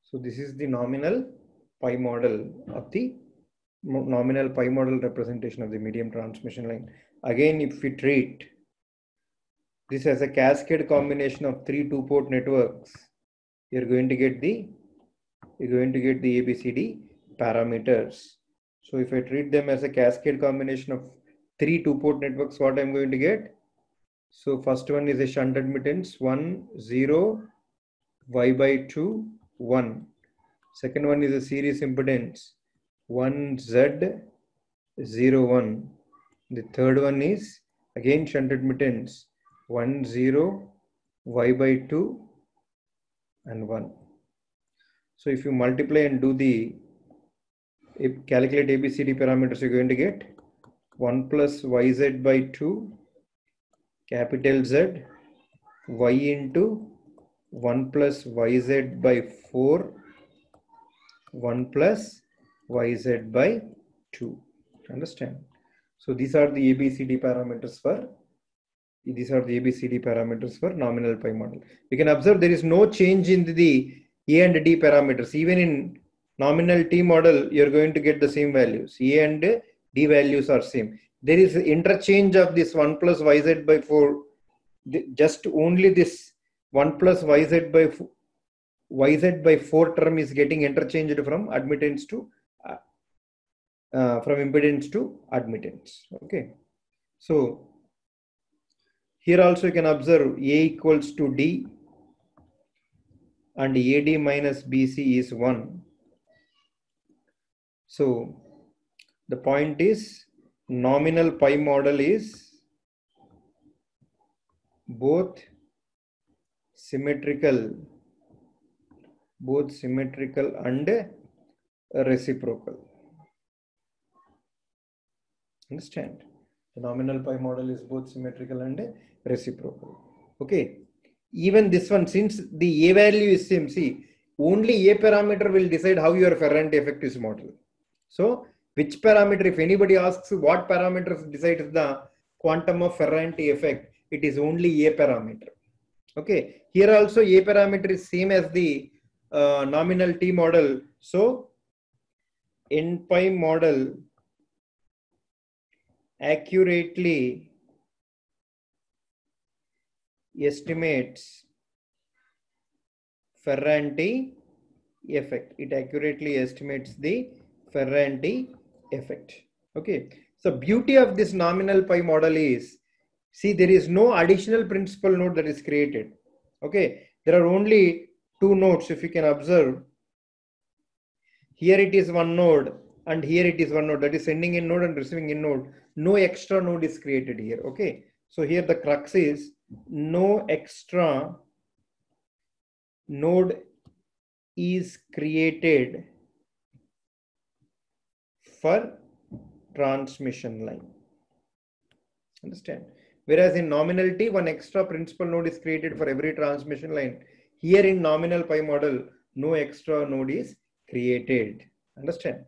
So this is the nominal pi model of the nominal pi model representation of the medium transmission line. Again, if we treat this as a cascade combination of 3 two-port networks, you're going to get the ABCD parameters. So if I treat them as a cascade combination of 3 two-port networks, what I'm going to get? So first one is a shunt admittance 1 0 y by 2 1. Second one is a series impedance 1 z 0 1. The third one is again shunt admittance 1 0 y by 2 and 1. So if you multiply and do the calculate ABCD parameters, you're going to get 1 plus yz by 2 capital Z y into 1 plus yz by 4 1 plus yz by 2. Understand? So these are the ABCD parameters for nominal pi model. You can observe there is no change in the A and D parameters. Even in nominal T model, you're going to get the same values. A and D values are same. There is interchange of this 1 plus yz by 4. Just only this 1 plus yz by 4 term is getting interchanged from admittance to from impedance to admittance. Okay. So here also you can observe A equals to D and AD minus BC is 1. So the point is nominal pi model is both symmetrical and reciprocal. Understand? The nominal pi model is both symmetrical and reciprocal. Okay. Even this one, since the A value is same, see, only A parameter will decide how your Ferranti effect is modeled. So, which parameter, if anybody asks what parameters decides the quantum of Ferranti effect, it is only A parameter. Okay. Here also A parameter is same as the nominal T model. So, N pi model accurately estimates Ferranti effect. It accurately estimates the Ferranti effect. Okay. So beauty of this nominal pi model is, see, there is no additional principal node that is created. Okay. There are only 2 nodes. If you can observe, here it is 1 node and here it is 1 node, that is sending in node and receiving in node. No extra node is created here. Okay. So here the crux is no extra node is created for transmission line. Understand? Whereas in nominal T, 1 extra principal node is created for every transmission line. Here in nominal pi model, no extra node is created. Understand?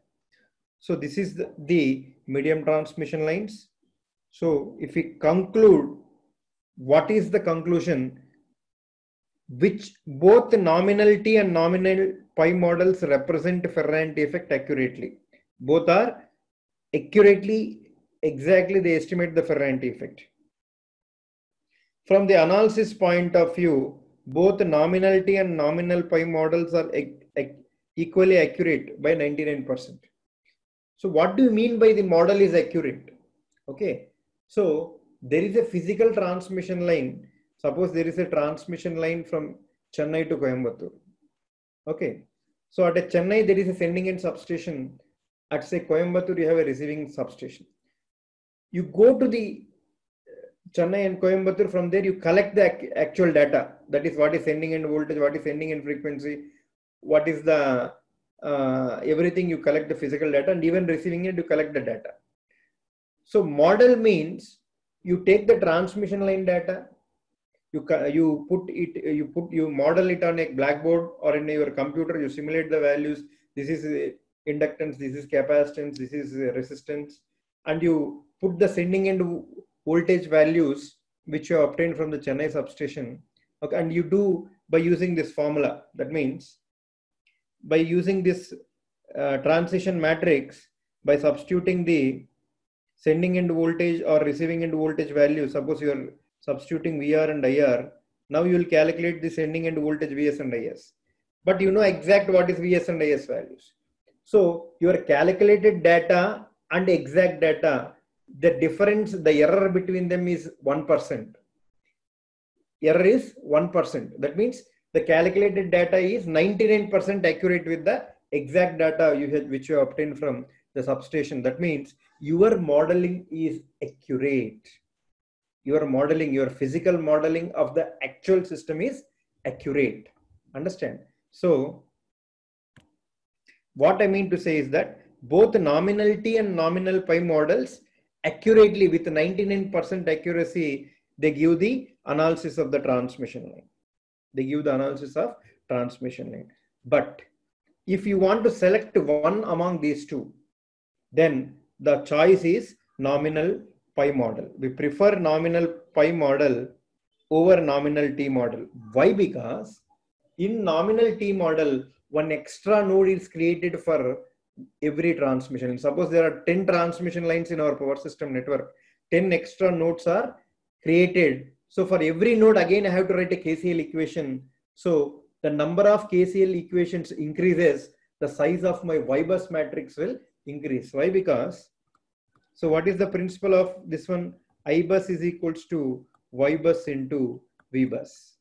So this is the medium transmission lines. So if we conclude, what is the conclusion? Which both the nominal T and nominal pi models represent Ferranti effect accurately. Both are accurately, exactly they estimate the Ferranti effect. From the analysis point of view, both nominal T and nominal pi models are equally accurate by 99%. So what do you mean by the model is accurate? Okay. So there is a physical transmission line. Suppose there is a transmission line from Chennai to Coimbatore. Okay. So at a Chennai, there is a sending end substation. At say Coimbatore, you have a receiving substation. You go to the Chennai and Coimbatore, from there you collect the actual data. That is what is sending end voltage, what is sending end frequency, what is the everything, you collect the physical data, and even receiving it, you collect the data. So model means you take the transmission line data, you model it on a blackboard or in your computer, you simulate the values. This is inductance, this is capacitance, this is resistance, and you put the sending end voltage values which you obtained from the Chennai substation. Okay, and you do by using this formula. That means by using this transition matrix, by substituting the sending end voltage or receiving end voltage value, suppose you are substituting VR and IR, now you will calculate the sending end voltage VS and IS. But you know exact what is VS and IS values. So your calculated data and exact data, the difference, the error between them is 1%. Error is 1%. That means the calculated data is 99% accurate with the exact data which you obtained from the substation. That means your modeling is accurate. Your physical modeling of the actual system is accurate. Understand? So what I mean to say is that both nominal T and nominal pi models accurately, with 99% accuracy, they give the analysis of the transmission line. They give the analysis of transmission line. But if you want to select one among these two, then the choice is nominal pi model. We prefer nominal pi model over nominal T model. Why? Because in nominal T model, one extra node is created for every transmission. Suppose there are 10 transmission lines in our power system network, 10 extra nodes are created. So for every node, again, I have to write a KCL equation. So the number of KCL equations increases, the size of my Y bus matrix will increase. Why? Because, so what is the principle of this one? I bus is equals to Y bus into V bus.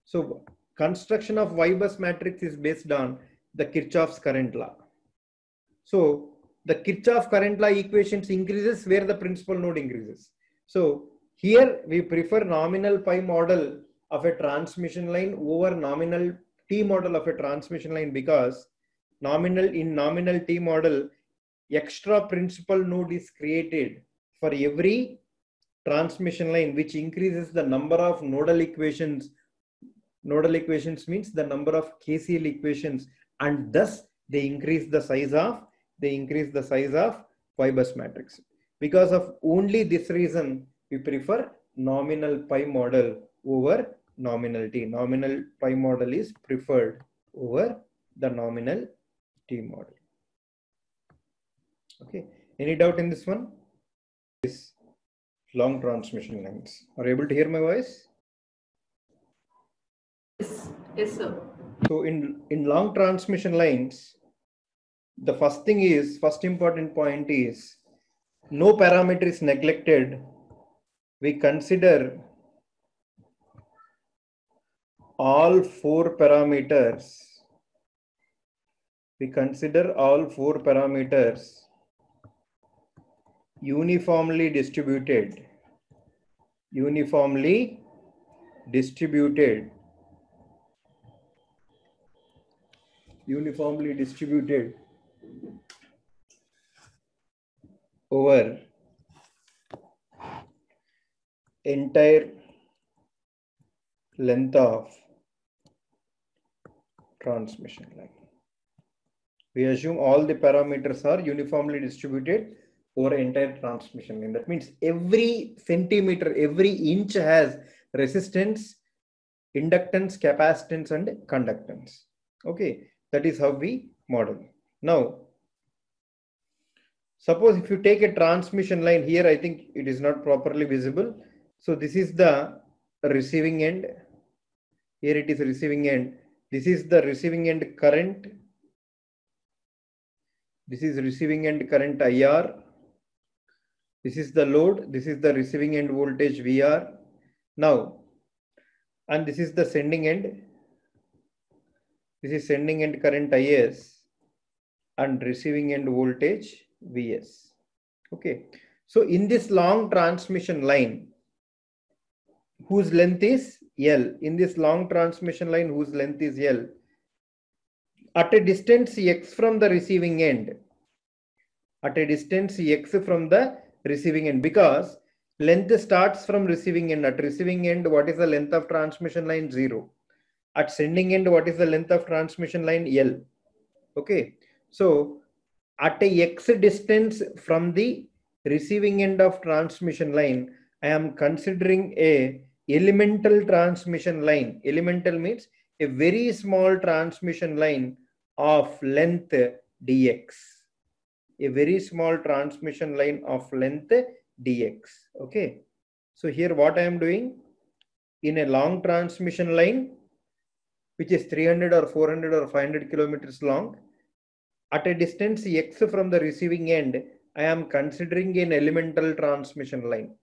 So construction of Y bus matrix is based on the Kirchhoff's current law. So the Kirchhoff current law equations increases where the principal node increases. So here we prefer nominal pi model of a transmission line over nominal T model of a transmission line, because in nominal T model, extra principal node is created for every transmission line, which increases the number of nodal equations. Nodal equations means the number of KCL equations, and thus they increase the size of Y bus matrix. Because of only this reason, we prefer nominal pi model over nominal T. Nominal pi model is preferred over the nominal T model. Okay. Any doubt in this one? This long transmission lines. Are you able to hear my voice? Yes, sir. So in long transmission lines, the first important point is no parameter is neglected. We consider all four parameters. Uniformly distributed over entire length of transmission line. We assume all the parameters are uniformly distributed over entire transmission line. That means every centimeter, every inch has resistance, inductance, capacitance, and conductance. Okay, that is how we model. Now, suppose if you take a transmission line here, I think it is not properly visible. So this is the receiving end. Here it is receiving end. This is the receiving end current. This is receiving end current IR. This is the load. This is the receiving end voltage VR. Now, and this is the sending end. This is sending end current IS and receiving end voltage VS. Okay. So in this long transmission line, whose length is L, in this long transmission line whose length is L, at a distance X from the receiving end, because length starts from receiving end. At receiving end, what is the length of transmission line? 0. At sending end, what is the length of transmission line? L. Okay. So at a x distance from the receiving end of transmission line, I am considering a elemental transmission line. Elemental means a very small transmission line of length dx. A very small transmission line of length dx. Okay. So here what I am doing, in a long transmission line, which is 300 or 400 or 500 kilometers long, at a distance x from the receiving end, I am considering an elemental transmission line.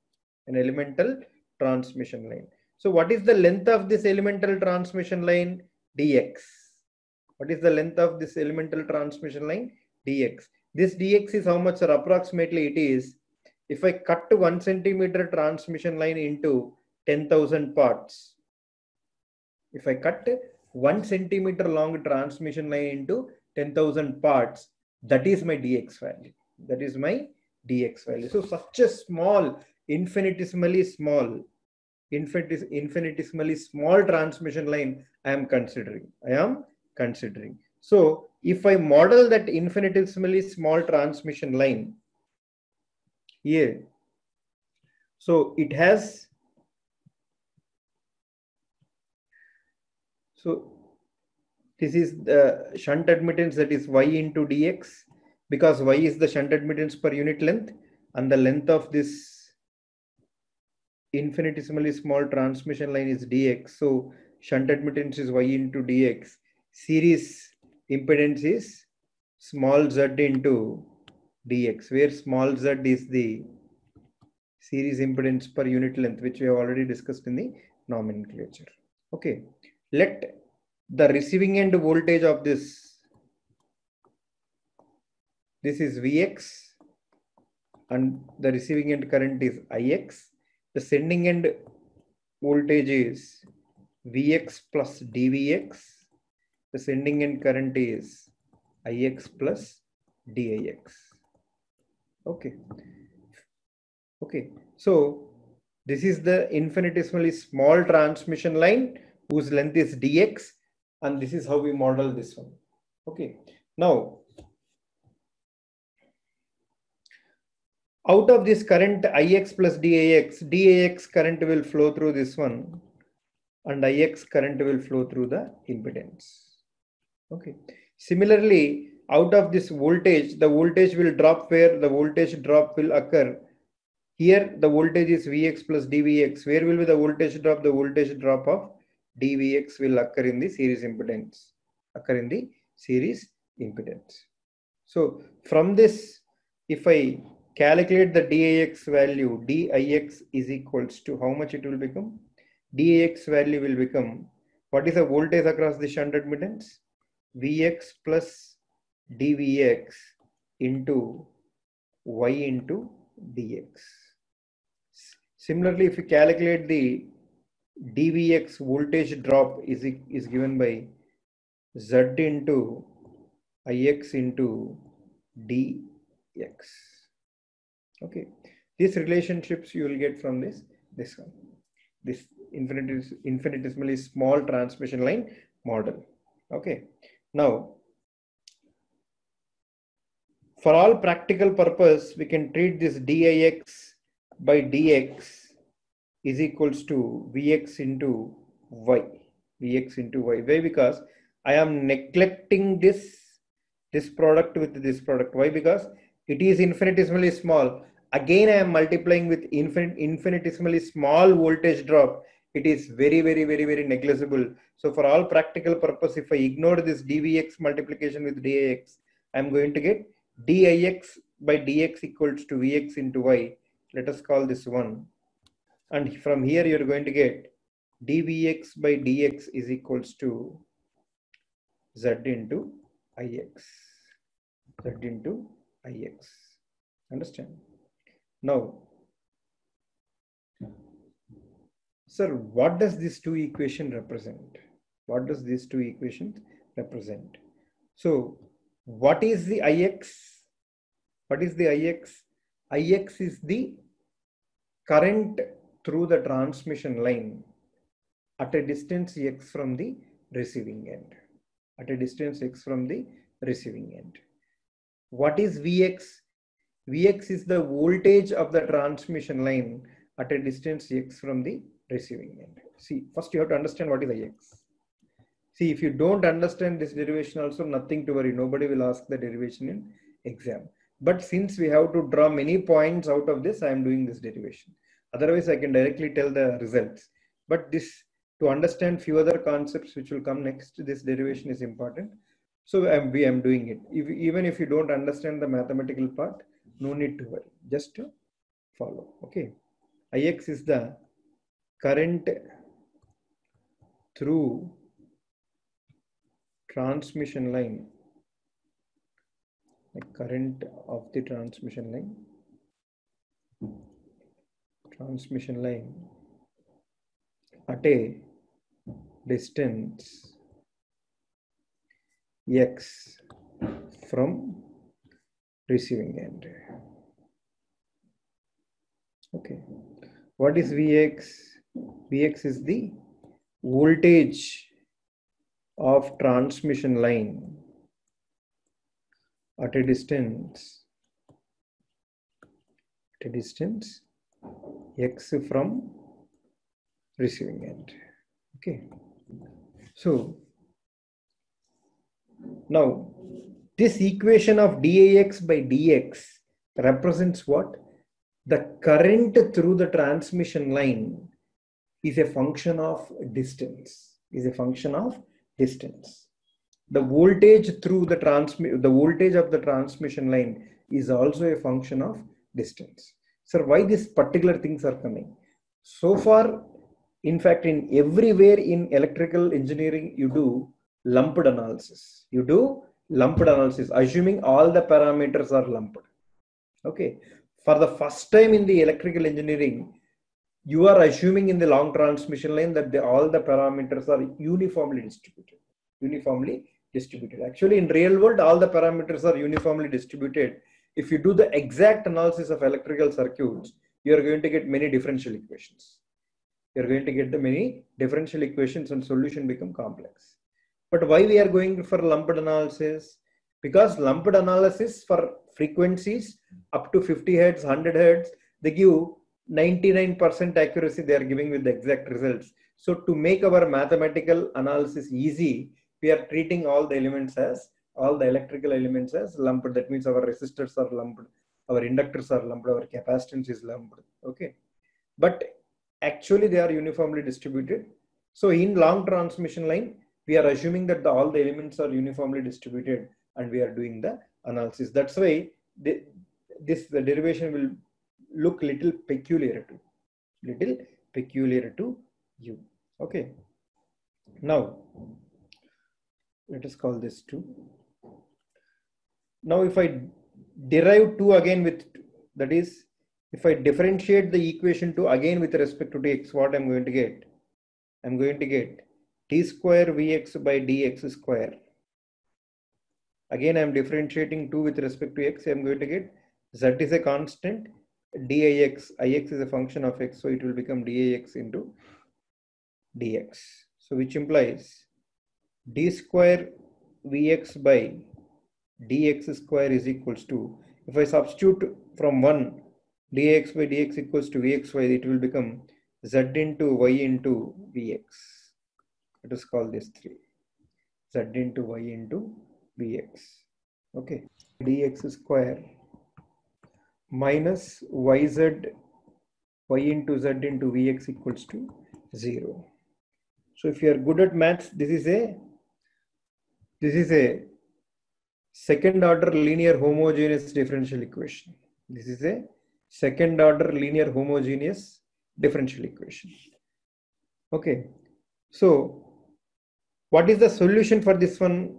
An elemental transmission line. So what is the length of this elemental transmission line? Dx. What is the length of this elemental transmission line? Dx. This dx is how much, sir? Approximately it is, if I cut 1 centimeter transmission line into 10,000 parts. If I cut 1 centimeter long transmission line into 10,000 parts, that is my dx value. That is my dx value. So such a small, infinitesimally small transmission line I am considering. So if I model that infinitesimally small transmission line here, so it has, so this is the shunt admittance, that is y into dx, because y is the shunt admittance per unit length, and the length of this infinitesimally small transmission line is dx. So shunt admittance is y into dx. Series impedance is small z into dx, where small z is the series impedance per unit length, which we have already discussed in the nomenclature. Okay, let the receiving end voltage of this is Vx, and the receiving end current is Ix. The sending end voltage is Vx plus dVx. The sending end current is Ix plus dIx. Okay. Okay. So this is the infinitesimally small transmission line whose length is dx, and this is how we model this one. Okay. Now, out of this current Ix plus dIx current will flow through this one, and Ix current will flow through the impedance. Okay. Similarly, out of this voltage, the voltage will drop where the voltage drop will occur. Here the voltage is Vx plus dVx. Where will be the voltage drop? The voltage drop of dVx will occur in the series impedance. So from this, if I calculate the dIx value, dIx is equals to how much it will become? dIx value will become, what is the voltage across the shunt admittance? Vx plus dVx into y into dx. Similarly, if you calculate the dVx voltage drop is given by z into Ix into dx. Okay, these relationships you will get from this one, this infinitesimally small transmission line model. Okay, now for all practical purpose, we can treat this dIx by dx is equals to Vx into y. Why? Because I am neglecting this product with this product. Why? Because it is infinitesimally small. Again, I am multiplying with infinitesimally small voltage drop. It is very negligible. So for all practical purpose, if I ignore this dVx multiplication with dIx, I am going to get dIx by dx equals to Vx into y. Let us call this 1. And from here you are going to get dVx by dx is equals to z into Ix. Understand? Now, sir, what does these two equations represent? So, what is the Ix? Ix is the current through the transmission line at a distance x from the receiving end. At a distance x from the receiving end. What is Vx? Vx is the voltage of the transmission line at a distance x from the receiving end. See, first you have to understand what is Ix. See, if you don't understand this derivation also, nothing to worry. Nobody will ask the derivation in exam. But since we have to draw many points out of this, I am doing this derivation. Otherwise, I can directly tell the results. But this, to understand few other concepts which will come next, this derivation is important. So I am doing it. Even if you don't understand the mathematical part, no need to worry. Just to follow. Okay. Ix is the current through transmission line, the current of the transmission line at a distance x from receiving end. Okay, what is Vx? Vx is the voltage of transmission line at a distance x from receiving end. Okay, so now this equation of dAx by dx represents what? The current through the transmission line is a function of distance. The voltage through the voltage of the transmission line is also a function of distance. So why these particular things are coming? So far, in fact, in everywhere in electrical engineering, you do lumped analysis. Assuming all the parameters are lumped. Okay. For the first time in the electrical engineering, you are assuming in the long transmission line that all the parameters are uniformly distributed. Actually, in real world, all the parameters are uniformly distributed. If you do the exact analysis of electrical circuits, you are going to get many differential equations. And solution become complex. But why we are going for lumped analysis? Because lumped analysis for frequencies up to 50 Hz, 100 Hz, they give 99% accuracy they are giving with the exact results. So to make our mathematical analysis easy, we are treating all the electrical elements as lumped. That means our resistors are lumped, our inductors are lumped, our capacitance is lumped. Okay. But actually they are uniformly distributed. So in long transmission line, we are assuming that all the elements are uniformly distributed and we are doing the analysis. That's why the derivation will look little peculiar to you. Okay. Now, let us call this 2. Now, if I derive 2 again with, that is, if I differentiate the equation 2 again with respect to dx, what I'm going to get? I'm going to get d square Vx by dx square. Again, I'm differentiating 2 with respect to x. I'm going to get z is a constant, dix, ix is a function of x, so it will become dix into dx. So which implies d square Vx by dx square is equals to, if I substitute from 1, dx by dx equals to vxy, it will become z into y into vx. Let us call this 3. Z into y into vx. Okay. Dx square minus yz, y into z into vx equals to 0. So if you are good at maths, this is a second order linear homogeneous differential equation. This is a second order linear homogeneous differential equation. Okay. So what is the solution for this one?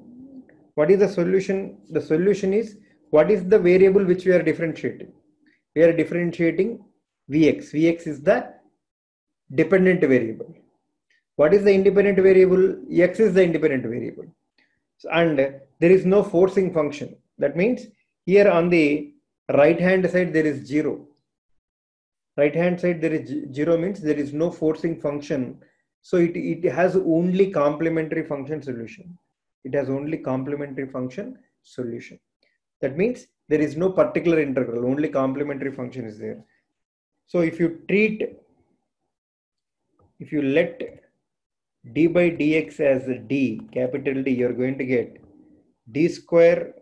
What is the solution? The solution is, what is the variable which we are differentiating? We are differentiating Vx. Vx is the dependent variable. What is the independent variable? X is the independent variable. And there is no forcing function. That means here on the right hand side there is 0. Right hand side there is 0 means there is no forcing function. So it has only complementary function solution. It has only complementary function solution. That means there is no particular integral, only complementary function is there. So if you let d by dx as d, capital D, you're going to get d square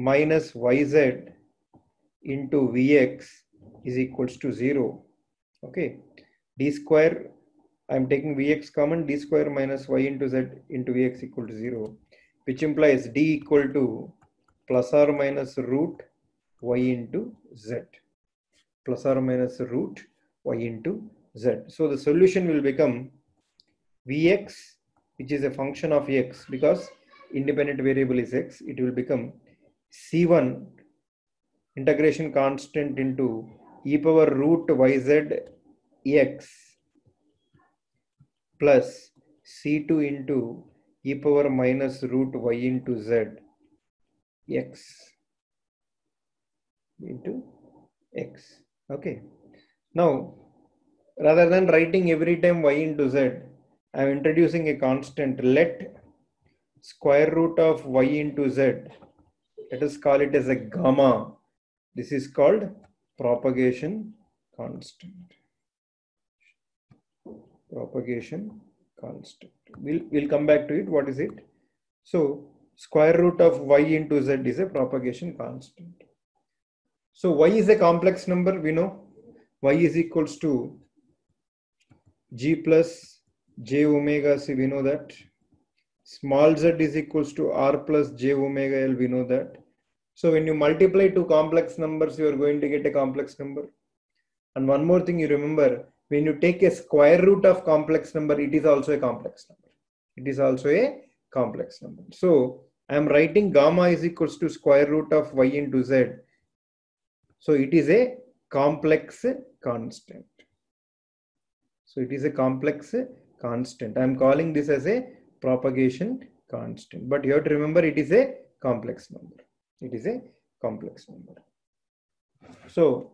minus yz into vx is equals to 0. Okay, d square, I'm taking vx common, d square minus y into z into vx equal to 0, which implies d equal to plus or minus root y into z, plus or minus root y into z. So the solution will become vx, which is a function of x, because independent variable is x, it will become c1 integration constant into e power root yz x plus c2 into e power minus root y into z x into x. Okay. Now, rather than writing every time y into z, I am introducing a constant. Let square root of y into z, let us call it as a gamma. This is called propagation constant. Propagation constant. We'll come back to it. What is it? So square root of y into z is a propagation constant. So y is a complex number. We know y is equals to g plus j omega c. We know that. Small z is equals to r plus j omega l. We know that. So when you multiply two complex numbers, you are going to get a complex number. And one more thing you remember, when you take a square root of complex number, it is also a complex number. It is also a complex number. So I am writing gamma is equals to square root of y into z. So it is a complex constant. So it is a complex constant. I am calling this as a propagation constant. But you have to remember it is a complex number. It is a complex number. So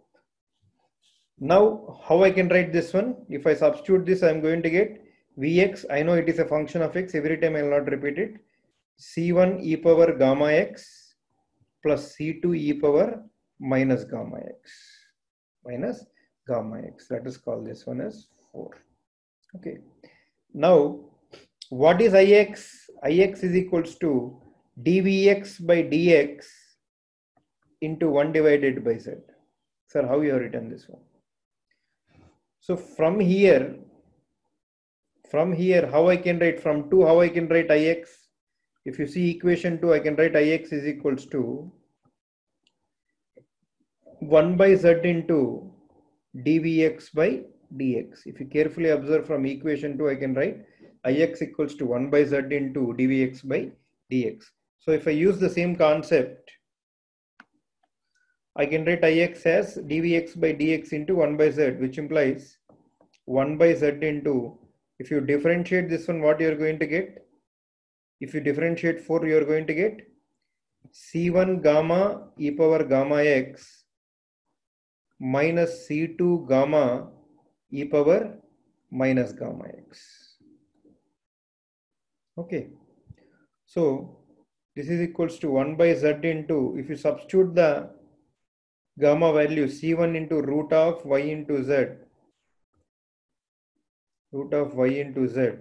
now how I can write this one? If I substitute this, I am going to get Vx. I know it is a function of x. Every time I will not repeat it. C1 e power gamma x plus C2 e power minus gamma x. Minus gamma x. Let us call this one as 4. Okay. Now, what is Ix? Ix is equals to dvx by dx into 1 divided by z. Sir, how you have written this one? So from here, how I can write from 2, how I can write Ix? If you see equation 2, I can write Ix is equals to 1 by z into dvx by dx. If you carefully observe from equation 2, I can write Ix equals to 1 by z into dvx by dx. So if I use the same concept, I can write Ix as dvx by dx into 1 by z, which implies 1 by z into, if you differentiate this one, what you are going to get? If you differentiate 4, you are going to get C1 gamma e power gamma x minus C2 gamma e power minus gamma x. Okay. So this is equals to 1 by z into, if you substitute the gamma value, C1 into root of y into z, root of y into z,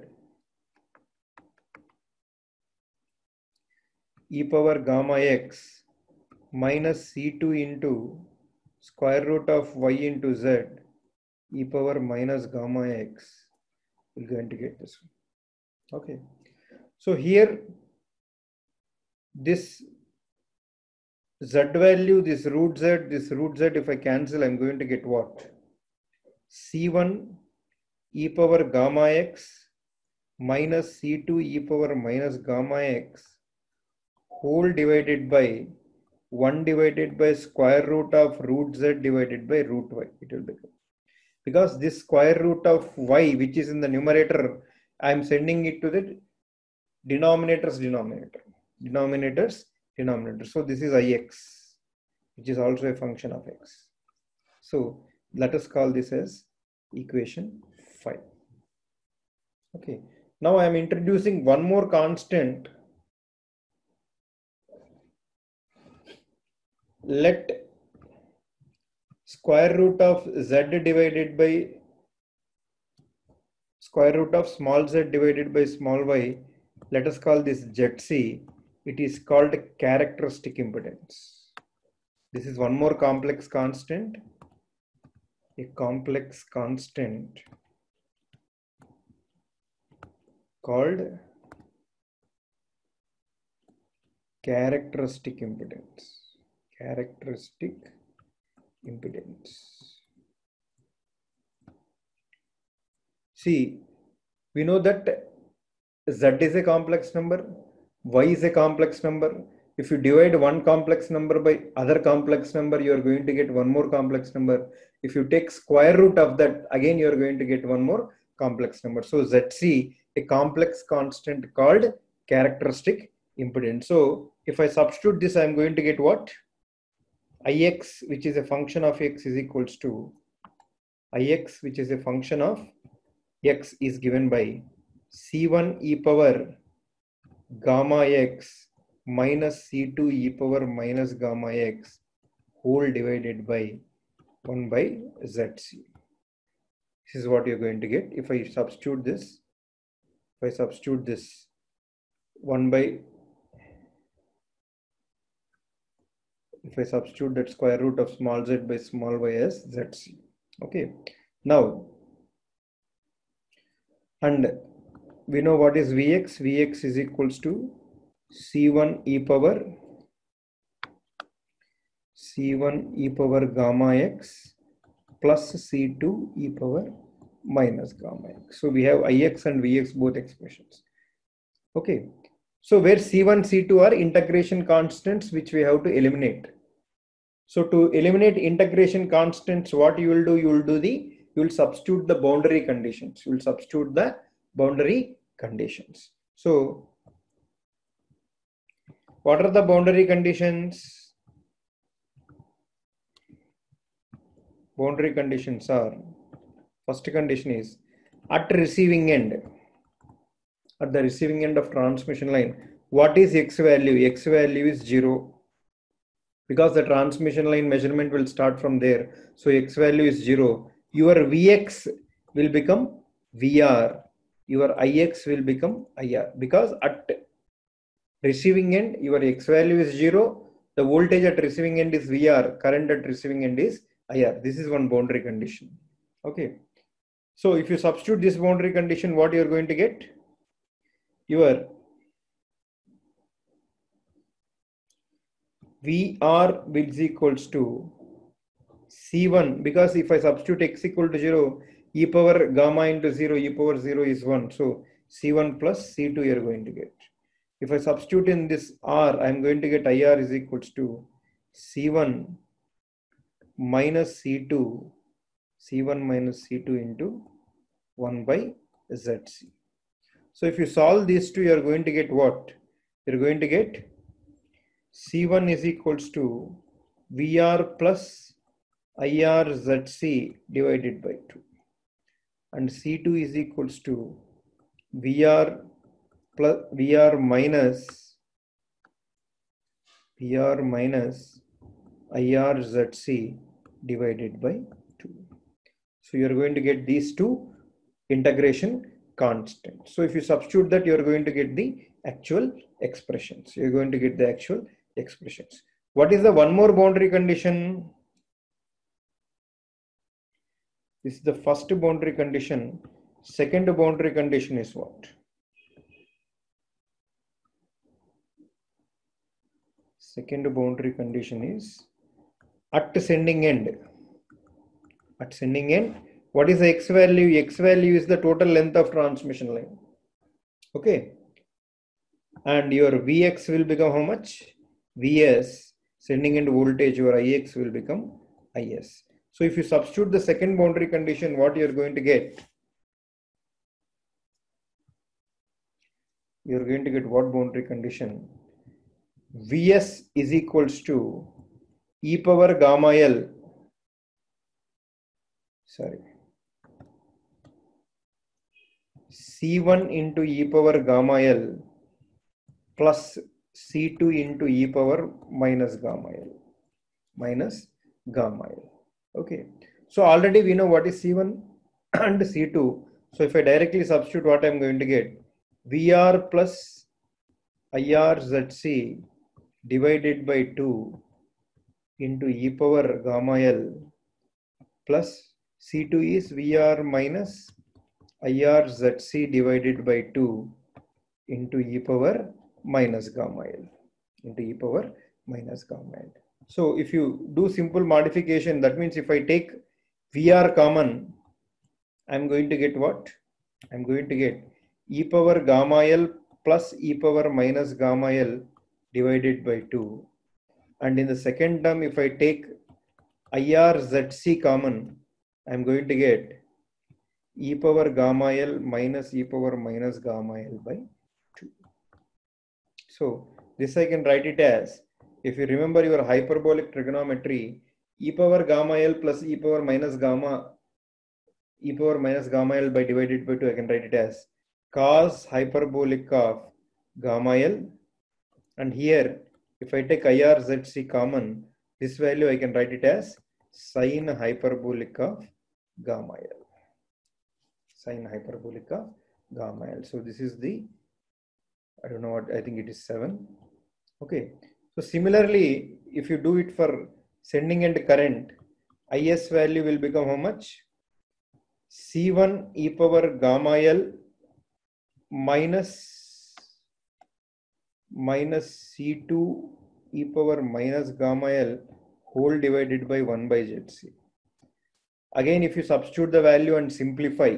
e power gamma x minus C2 into square root of y into z, e power minus gamma x, we're going to get this one. Okay. So here, this z value, this root z, if I cancel, I'm going to get what? C1 e power gamma x minus C2 e power minus gamma x whole divided by 1 divided by square root of root z divided by root y. It will become. Because this square root of y, which is in the numerator, I am sending it to the denominator's denominator. So this is Ix, which is also a function of x. So Let us call this as equation 5. Okay. Now I am introducing one more constant. Let square root of z divided by square root of small z divided by small y. Let us call this ZC. It is called characteristic impedance. This is one more complex constant. A complex constant called characteristic impedance. Characteristic impedance. See, we know that z is a complex number, y is a complex number. If you divide one complex number by other complex number, you are going to get one more complex number. If you take square root of that, again you are going to get one more complex number. So ZC, a complex constant called characteristic impedance. So if I substitute this, I am going to get what? Ix, which is a function of x, is equals to Ix, which is a function of x, is given by C1 e power gamma x minus C2 e power minus gamma x whole divided by 1 by ZC. This is what you're going to get. If I substitute this, 1 by, if I substitute that square root of small z by small y as ZC. Okay. Now, and we know what is Vx. Vx is equals to C1 e power gamma x plus C2 e power minus gamma x. So we have Ix and Vx both expressions. Okay. So where C1, C2 are integration constants which we have to eliminate. So to eliminate integration constants, what you will do? You will substitute the boundary conditions. You will substitute the boundary conditions. So what are the boundary conditions? Boundary conditions are, first condition is at receiving end, at the receiving end of transmission line, what is x value? X value is 0 because the transmission line measurement will start from there. So x value is 0. Your Vx will become VR. Your Ix will become IR because at receiving end, your x value is 0. The voltage at receiving end is VR. Current at receiving end is IR. This is one boundary condition. Okay. So if you substitute this boundary condition, what you are going to get? Your VR is equals to C1, because if I substitute x equal to 0, e power gamma into 0, e power 0 is 1. So C1 plus C2 you are going to get. If I substitute in this R, I am going to get IR is equals to C1 minus C2, C1 minus C2 into 1 by ZC. So if you solve these two, you are going to get what? You are going to get C1 is equals to VR plus IR ZC divided by 2. And C2 is equals to VR plus VR minus IR ZC divided by 2. So you are going to get these two integration constants. So if you substitute that, you are going to get the actual expressions. You are going to get the actual expressions. What is the one more boundary condition? This is the first boundary condition. Second boundary condition is what? Second boundary condition is at sending end. At sending end, what is the x value? X value is the total length of transmission line. Okay. And your Vx will become how much? Vs, sending end voltage, your Ix will become Is. So if you substitute the second boundary condition, what you are going to get? You are going to get what boundary condition? Vs is equals to e power gamma L sorry, C1 into e power gamma L plus C2 into e power minus gamma L. Okay. So already we know what is C1 and C2. So if I directly substitute, what I'm going to get, VR plus IRZC divided by 2 into e power gamma L plus C2 is VR minus IRZC divided by 2 into e power minus gamma L into e power minus gamma L. So if you do simple modification, that means if I take VR common, I'm going to get what? I'm going to get e power gamma L plus e power minus gamma L divided by 2. And in the second term, if I take IRZC common, I'm going to get e power gamma L minus e power minus gamma L by 2. So this I can write it as, if you remember your hyperbolic trigonometry, e power gamma L plus e power minus gamma L by divided by 2, I can write it as cos hyperbolic of gamma L. And here, if I take IRZC common, this value I can write it as sine hyperbolic of gamma L. Sine hyperbolic of gamma L. So this is the, I don't know what, I think it is 7. Okay. So similarly, if you do it for sending end current, IS value will become how much? C1 e power gamma L minus C2 e power minus gamma L whole divided by 1 by ZC. Again, if you substitute the value and simplify,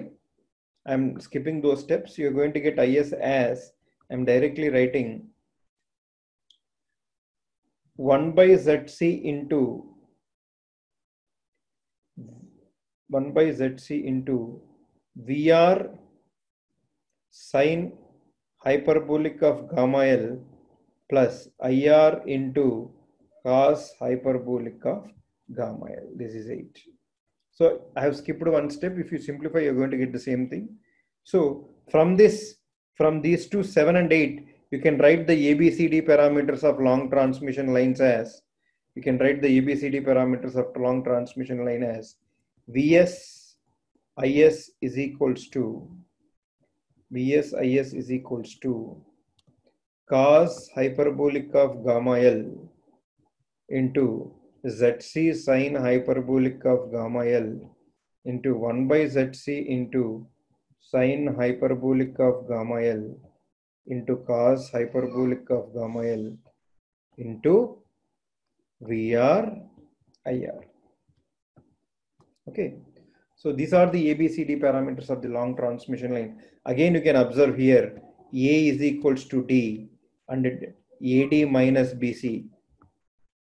I'm skipping those steps, you're going to get IS as, I'm directly writing 1 by ZC into VR sine hyperbolic of gamma L plus IR into cos hyperbolic of gamma L. This is 8. So I have skipped one step. If you simplify, you're going to get the same thing. So from these 2, 7 and 8, you can write the ABCD parameters of long transmission lines as, VS IS is equals to cos hyperbolic of gamma L into ZC sine hyperbolic of gamma L into 1 by ZC into sine hyperbolic of gamma L into cos hyperbolic of gamma L into VR IR. Okay. So these are the ABCD parameters of the long transmission line. Again, you can observe here, A is equals to D and AD minus BC.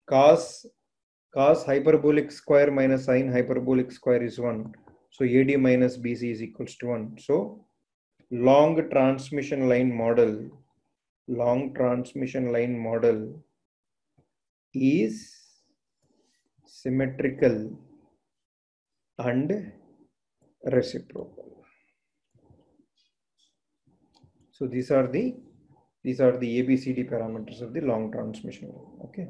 Cos hyperbolic square minus sine hyperbolic square is 1. So AD minus BC is equals to 1. So long transmission line model is symmetrical and reciprocal. So these are the ABCD parameters of the long transmission line. Okay.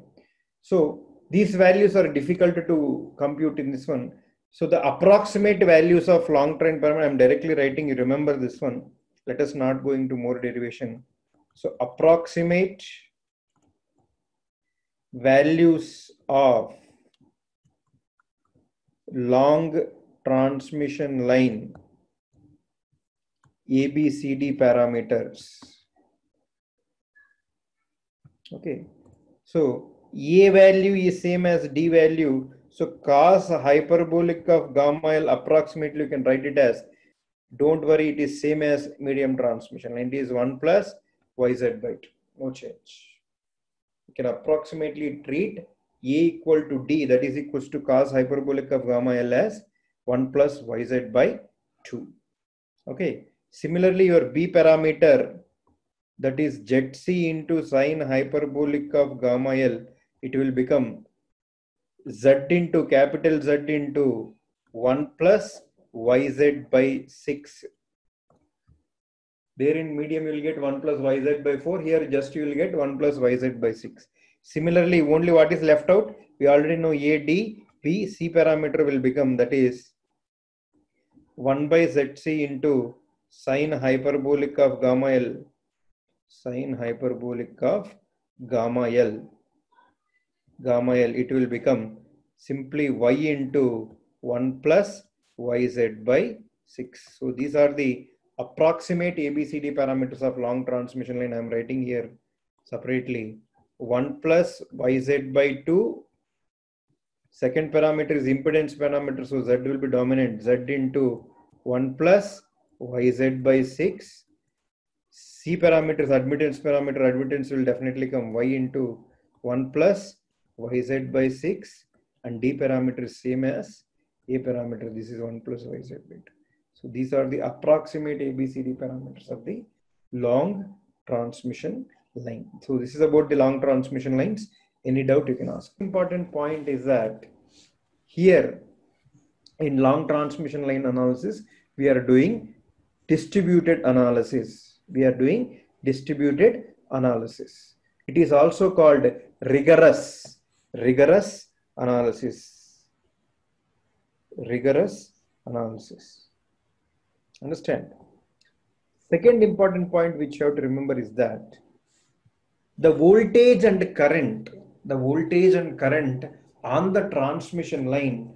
So these values are difficult to compute in this one. So the approximate values of long train parameter, I'm directly writing, you remember this one. Let us not go into more derivation. So approximate values of long transmission line ABCD parameters. Okay. So A value is same as D value. So cos hyperbolic of gamma L approximately you can write it as, don't worry, it is same as medium transmission line. It is 1 plus YZ by 2. No change. You can approximately treat A equal to D, that is equals to cos hyperbolic of gamma L as 1 plus YZ by 2. Okay. Similarly, your B parameter, that is ZC into sine hyperbolic of gamma L, it will become Z into capital Z into 1 plus yz by 6. There in medium you will get 1 plus yz by 4. Here just you will get 1 plus yz by 6. Similarly, only what is left out? We already know a, d, b, c parameter will become, that is 1 by zc into sine hyperbolic of gamma L. Sine hyperbolic of gamma L. Gamma L, it will become simply y into 1 plus yz by 6. So these are the approximate ABCD parameters of long transmission line. I am writing here separately. 1 plus yz by 2. Second parameter is impedance parameter. So Z will be dominant. Z into 1 plus yz by 6. C parameter is admittance parameter. Admittance will definitely come y into 1 plus yz by 6. And D parameter is same as A parameter. This is 1 plus yz by 2. So these are the approximate ABCD parameters of the long transmission line. So this is about the long transmission lines. Any doubt you can ask. Important point is that here in long transmission line analysis, we are doing distributed analysis. We are doing distributed analysis. It is also called rigorous analysis. Rigorous analysis. Understand? Second important point which you have to remember is that the voltage and current on the transmission line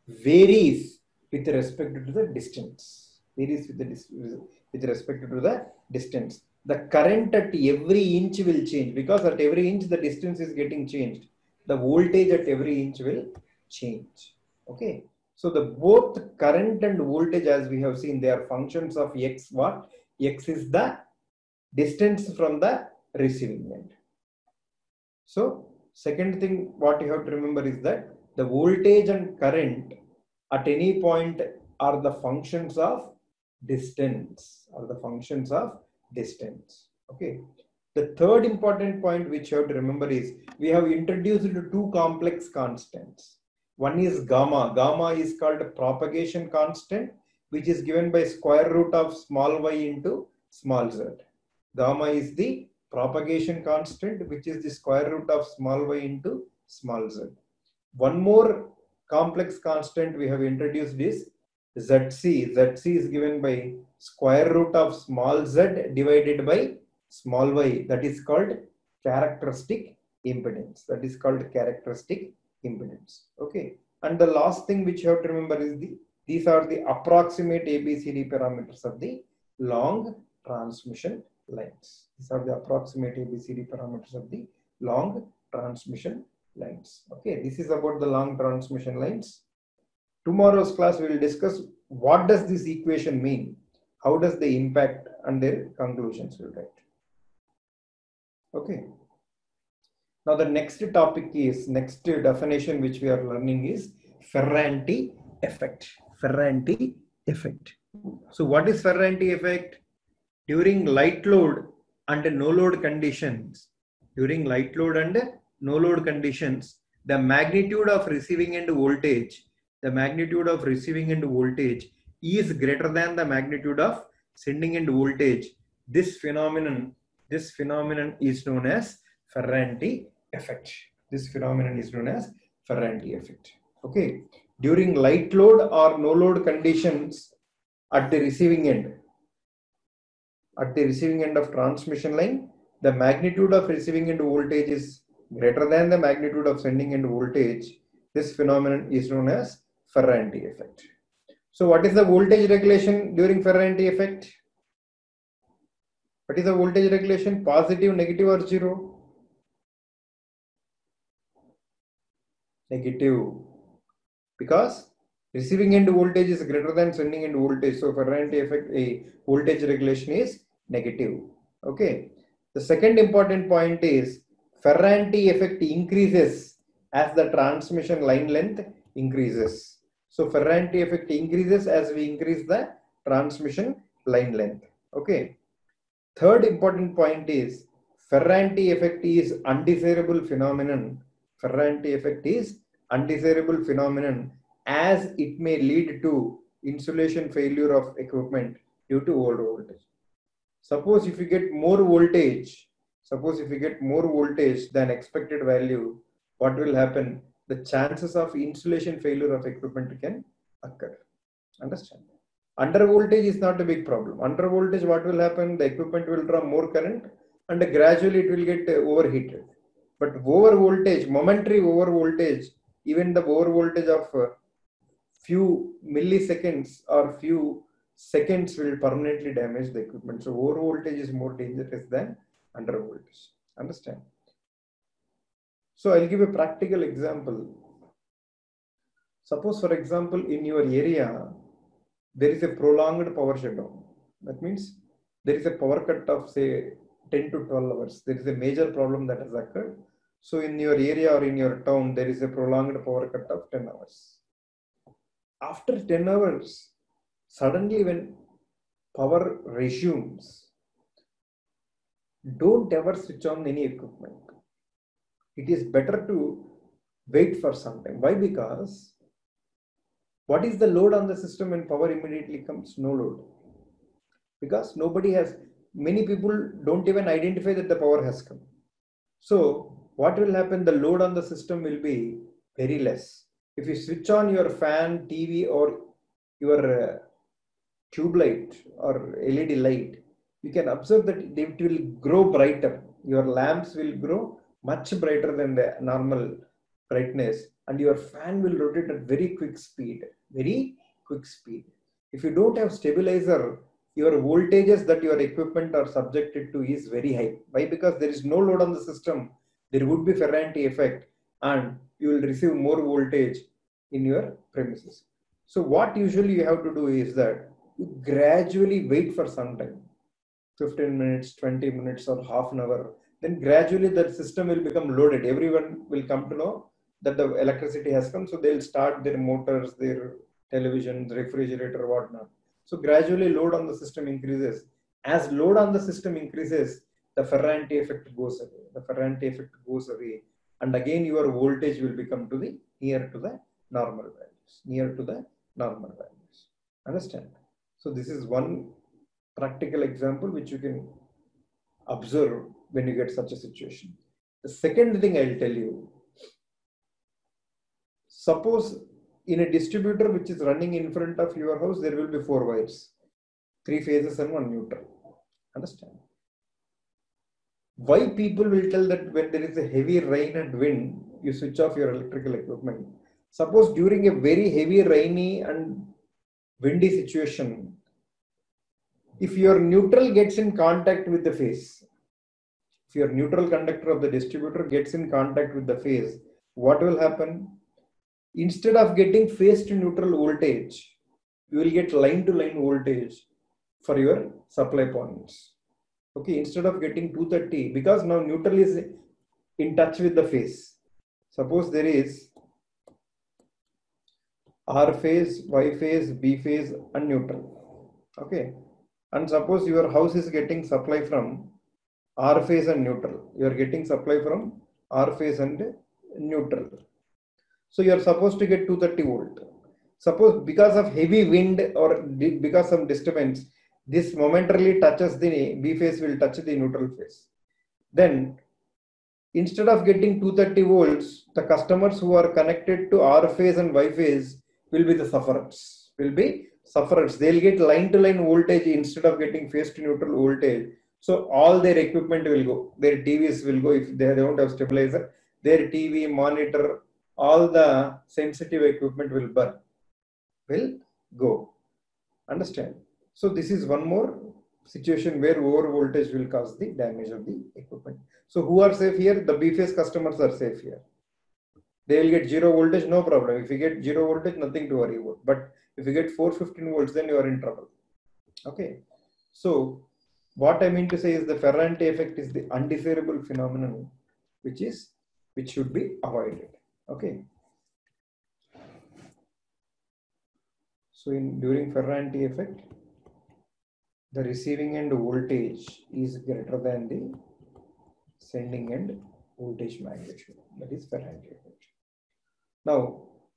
varies with respect to the distance. With respect to the distance. The current at every inch will change, because at every inch the distance is getting changed. The voltage at every inch will change. Okay. So the both current and voltage, as we have seen, they are functions of x. What? X is the distance from the receiving end. So second thing what you have to remember is that the voltage and current at any point are the functions of distance. Okay. The third important point which you have to remember is we have introduced two complex constants. One is gamma. Gamma is called propagation constant, which is given by square root of small y into small z. Gamma is the propagation constant, which is the square root of small y into small z. One more complex constant we have introduced is Zc. Zc is given by square root of small z divided by small y. That is called characteristic impedance. Okay. And the last thing which you have to remember is these are the approximate ABCD parameters of the long transmission lines. These are the approximate ABCD parameters of the long transmission lines. Okay, this is about the long transmission lines. Tomorrow's class we will discuss what does this equation mean, how does they impact, and their conclusions will write. Okay. Now the next topic is, next definition which we are learning is Ferranti effect. Ferranti effect. So what is Ferranti effect? During light load and no load conditions, the magnitude of receiving end voltage, is greater than the magnitude of sending end voltage. This phenomenon is known as Ferranti effect. Okay. During light load or no load conditions at the receiving end of transmission line, the magnitude of receiving end voltage is greater than the magnitude of sending end voltage. This phenomenon is known as Ferranti effect. So what is the voltage regulation during Ferranti effect? What is the voltage regulation? Positive, negative, or zero? Negative. Because receiving end voltage is greater than sending end voltage. So Ferranti effect, a voltage regulation is negative. Okay. The second important point is Ferranti effect increases as the transmission line length increases. So Ferranti effect increases as we increase the transmission line length. Okay. Third important point is Ferranti effect is undesirable phenomenon. Ferranti effect is undesirable phenomenon as it may lead to insulation failure of equipment due to overvoltage. Suppose if you get more voltage, than expected value, what will happen? The chances of insulation failure of equipment can occur. Understand? Under voltage is not a big problem. Under voltage, what will happen? The equipment will draw more current and gradually it will get overheated. But over voltage, momentary over voltage, even the over voltage of few milliseconds or few seconds will permanently damage the equipment. So over voltage is more dangerous than under voltage. Understand? So I'll give a practical example. Suppose, for example, in your area, there is a prolonged power shutdown. That means there is a power cut of say 10 to 12 hours. There is a major problem that has occurred. So in your area or in your town, there is a prolonged power cut of 10 hours. After 10 hours, suddenly when power resumes, don't ever switch on any equipment. It is better to wait for some time. Why? Because what is the load on the system when power immediately comes? No load. Because many people don't even identify that the power has come. So what will happen? The load on the system will be very less. If you switch on your fan, TV or your tube light or LED light, you can observe that it will grow brighter. Your lamps will grow much brighter than the normal brightness, and your fan will rotate at very quick speed. If you don't have stabilizer, your voltages that your equipment are subjected to is very high. Why? Because there is no load on the system. There would be Ferranti effect and you will receive more voltage in your premises. So what usually you have to do is that you gradually wait for some time, 15 minutes, 20 minutes or half an hour. Then gradually the system will become loaded. Everyone will come to know that the electricity has come. So they'll start their motors, their television, refrigerator, whatnot. So gradually load on the system increases. As load on the system increases, the Ferranti effect goes away. And again your voltage will become near to the normal values. Understand? So this is one practical example which you can observe when you get such a situation. The second thing I'll tell you, suppose in a distributor which is running in front of your house, there will be 4 wires, 3 phases and 1 neutral. Understand? Why people will tell that when there is a heavy rain and wind, you switch off your electrical equipment. Suppose during a very heavy rainy and windy situation, if your neutral gets in contact with the phase, if your neutral conductor of the distributor gets in contact with the phase, what will happen? Instead of getting phase to neutral voltage, you will get line to line voltage for your supply points. Okay, instead of getting 230, because now neutral is in touch with the phase. Suppose there is R phase, Y phase, B phase and neutral. Okay, and suppose your house is getting supply from R phase and neutral. You are getting supply from R phase and neutral. So you are supposed to get 230 volt. Suppose because of heavy wind or because of disturbance, this momentarily touches the B phase will touch the neutral phase. Then instead of getting 230 volts, the customers who are connected to R phase and Y phase will be the sufferers. They'll get line to line voltage instead of getting phase to neutral voltage. So all their equipment will go. Their TVs will go if they don't have stabilizer. Their TV, monitor, all the sensitive equipment will go. Understand? So this is one more situation where over voltage will cause the damage of the equipment. So who are safe here? The B phase customers are safe here. They will get 0 voltage, no problem. If you get 0 voltage, nothing to worry about. But if you get 415 volts, then you are in trouble. Okay. So what I mean to say is the Ferranti effect is the undesirable phenomenon which should be avoided. Okay. So during Ferranti effect, the receiving end voltage is greater than the sending end voltage magnitude. That is Ferranti effect. Now,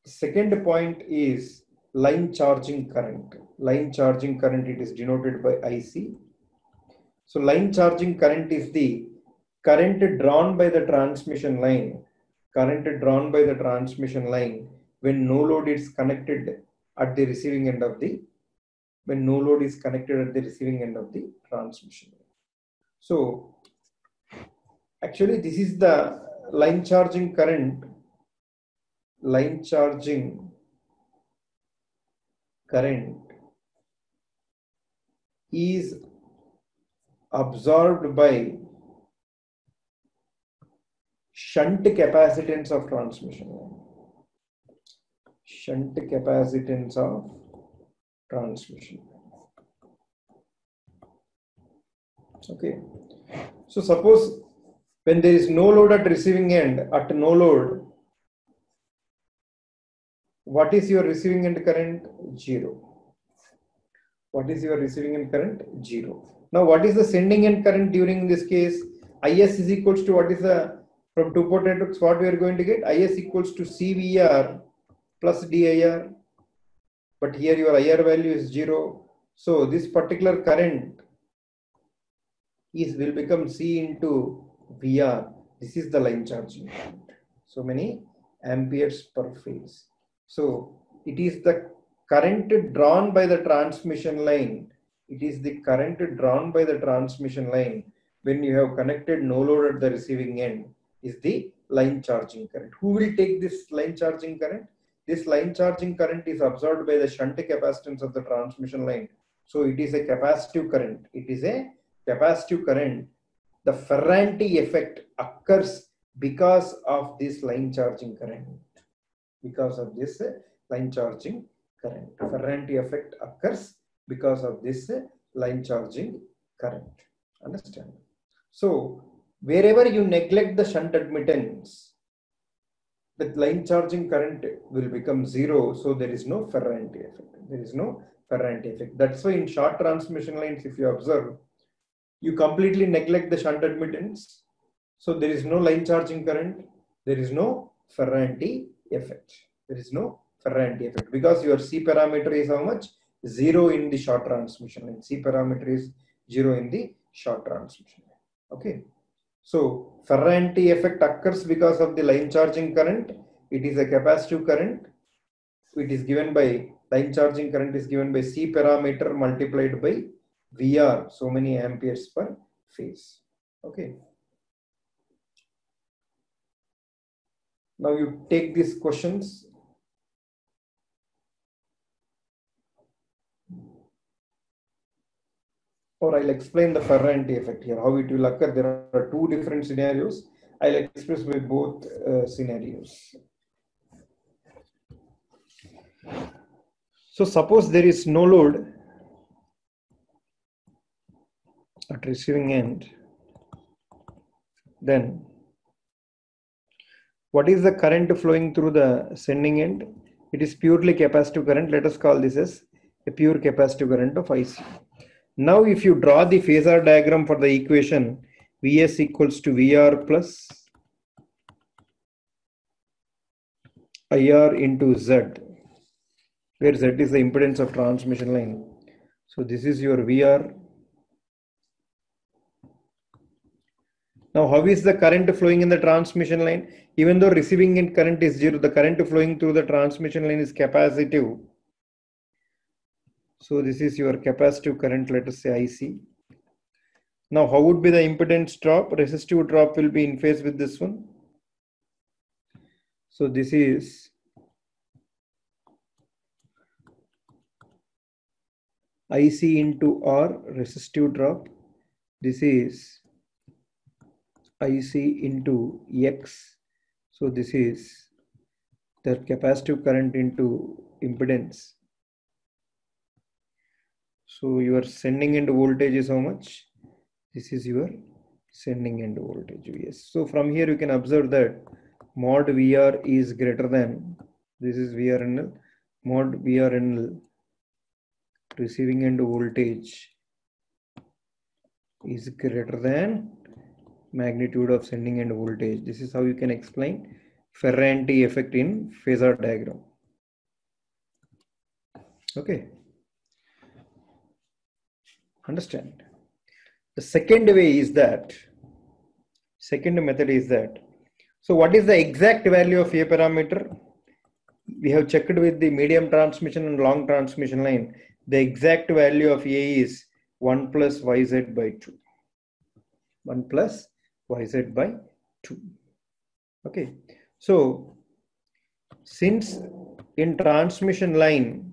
second point is line charging current. Line charging current, it is denoted by IC. So line charging current is the current drawn by the transmission line. Current drawn by the transmission line when no load is connected at the receiving end of the transmission line. So actually this is the line charging current. Line charging current is absorbed by shunt capacitance of transmission line. Shunt capacitance of transmission line. Okay. So suppose when there is no load at receiving end, at no load, what is your receiving end current? 0. What is your receiving end current? 0. Now what is the sending end current during this case? IS is equals to, what is the, from two port networks, what we are going to get? IS equals to CVR plus DIR. But here your IR value is 0. So this particular current will become C into VR. This is the line charging current. So many amperes per phase. So it is the current drawn by the transmission line. It is the current drawn by the transmission line when you have connected no load at the receiving end is the line charging current. Who will take this line charging current? This line charging current is absorbed by the shunt capacitance of the transmission line. So it is a capacitive current. It is a capacitive current. The Ferranti effect occurs because of this line charging current. Because of this line charging current. Ferranti effect occurs because of this line charging current. Understand? So wherever you neglect the shunt admittance, the line charging current will become 0. So there is no Ferranti effect. There is no Ferranti effect. That's why in short transmission lines, if you observe, you completely neglect the shunt admittance. So there is no line charging current. There is no Ferranti effect. There is no Ferranti effect because your C parameter is how much? 0 in the short transmission line. C parameter is 0 in the short transmission line. Okay. So Ferranti effect occurs because of the line charging current. It is a capacitive current. It is given by, line charging current is given by C parameter multiplied by VR, so many amperes per phase. Okay. Now you take these questions. Or I'll explain the Ferranti effect here, how it will occur. There are two different scenarios. I'll express with both scenarios. So suppose there is no load at receiving end, then what is the current flowing through the sending end? It is purely capacitive current. Let us call this as a pure capacitive current of IC. Now if you draw the phasor diagram for the equation Vs equals to VR plus IR into Z, where Z is the impedance of transmission line. So this is your VR. Now how is the current flowing in the transmission line? Even though receiving end current is 0, the current flowing through the transmission line is capacitive. So this is your capacitive current, let us say IC. Now how would be the impedance drop? Resistive drop will be in phase with this one. So this is IC into R, resistive drop. This is IC into X. So this is the capacitive current into impedance. So your sending end voltage is how much? This is your sending end voltage Vs. So from here you can observe that mod VR is greater than, this is VRNL, mod VRNL receiving end voltage is greater than magnitude of sending end voltage. This is how you can explain Ferranti effect in phasor diagram. Okay. Understand? The second way is that, second method is that, so what is the exact value of A parameter? We have checked with the medium transmission and long transmission line. The exact value of A is 1 plus yz by 2. 1 plus yz by 2. Okay. So, since in transmission line,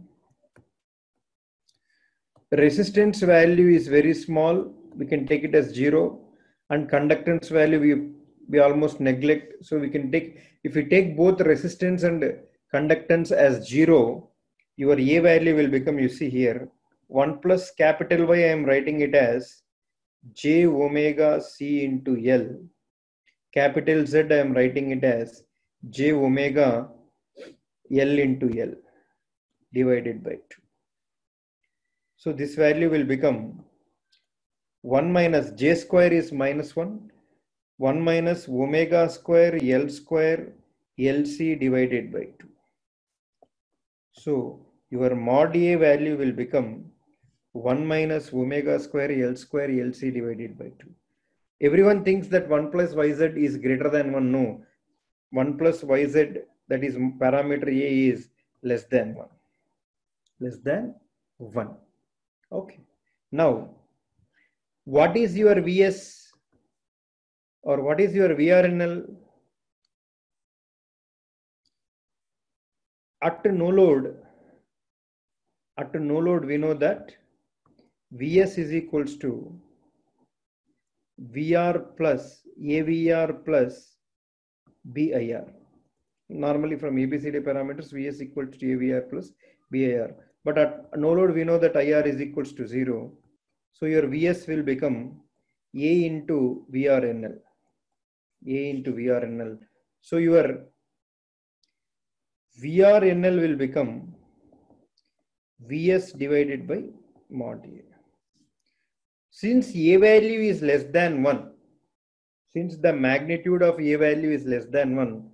resistance value is very small, we can take it as 0, and conductance value we almost neglect. So we can take, if we take both resistance and conductance as 0, your A value will become, you see here, 1 plus capital Y, I am writing it as j omega c into L. Capital Z, I am writing it as j omega L into L divided by 2. So this value will become 1 minus j square is minus 1, 1 minus omega square L square LC divided by 2. So your mod A value will become 1 minus omega square L square LC divided by 2. Everyone thinks that 1 plus yz is greater than 1. No, 1 plus yz, that is parameter A, is less than 1. Less than 1. Okay. Now, what is your Vs or what is your VRNL? At no load, we know that Vs is equals to VR plus AVR plus BIR. Normally from ABCD parameters, Vs equals to AVR plus BIR. But at no load, we know that IR is equals to 0. So your Vs will become A into VRNL. A into VRNL. So your VRNL will become Vs divided by mod A. Since A value is less than 1, since the magnitude of A value is less than 1,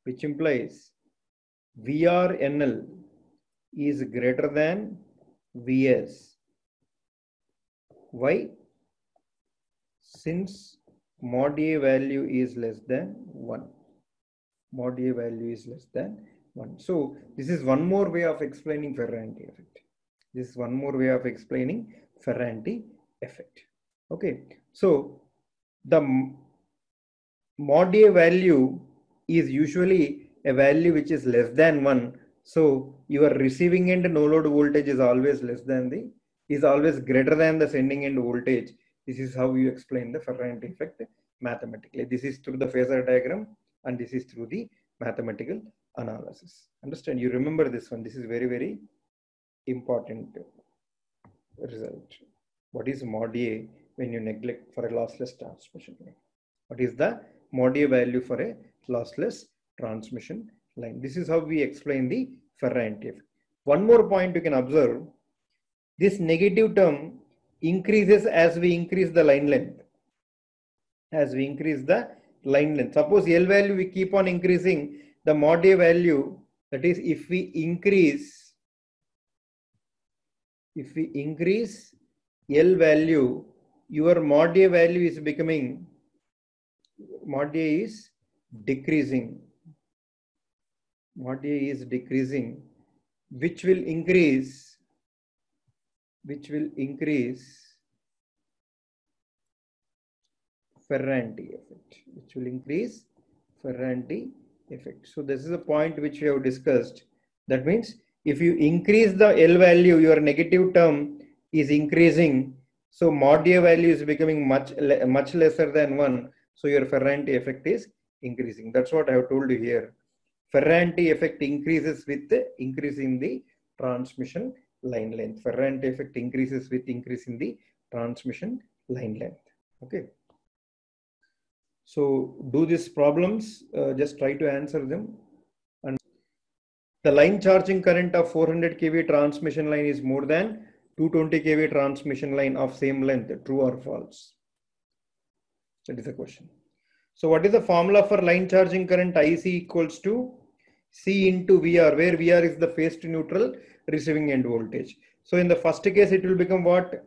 which implies VRNL is greater than Vs. Why? Since mod A value is less than 1. Mod A value is less than 1. So this is one more way of explaining Ferranti effect. This is one more way of explaining Ferranti effect. Okay. So the mod A value is usually a value which is less than 1. So your receiving end no load voltage is always less than is always greater than the sending end voltage. This is how you explain the Ferranti effect mathematically. This is through the phasor diagram and this is through the mathematical analysis. Understand? You remember this one. This is very, very important result. What is mod A when you neglect for a lossless transmission line? What is the mod A value for a lossless transmission line? This is how we explain the Ferranti effect. One more point you can observe. This negative term increases as we increase the line length. As we increase the line length. Suppose L value we keep on increasing, the mod A value, that is if we increase L value, your mod A value is becoming, mod A is decreasing. Mod A is decreasing, which will increase Ferranti effect, which will increase Ferranti effect. So this is a point which we have discussed. That means if you increase the L value, your negative term is increasing. So mod A value is becoming much lesser than 1. So your Ferranti effect is increasing. That's what I have told you here. Ferranti effect increases with increasing the transmission line length. Ferranti effect increases with increasing the transmission line length. Okay. So do these problems, just try to answer them. And the line charging current of 400 kV transmission line is more than 220 kV transmission line of same length. True or false? That is the question. So what is the formula for line charging current? IC equals to C into VR, where VR is the phase to neutral receiving end voltage. So in the first case, it will become what?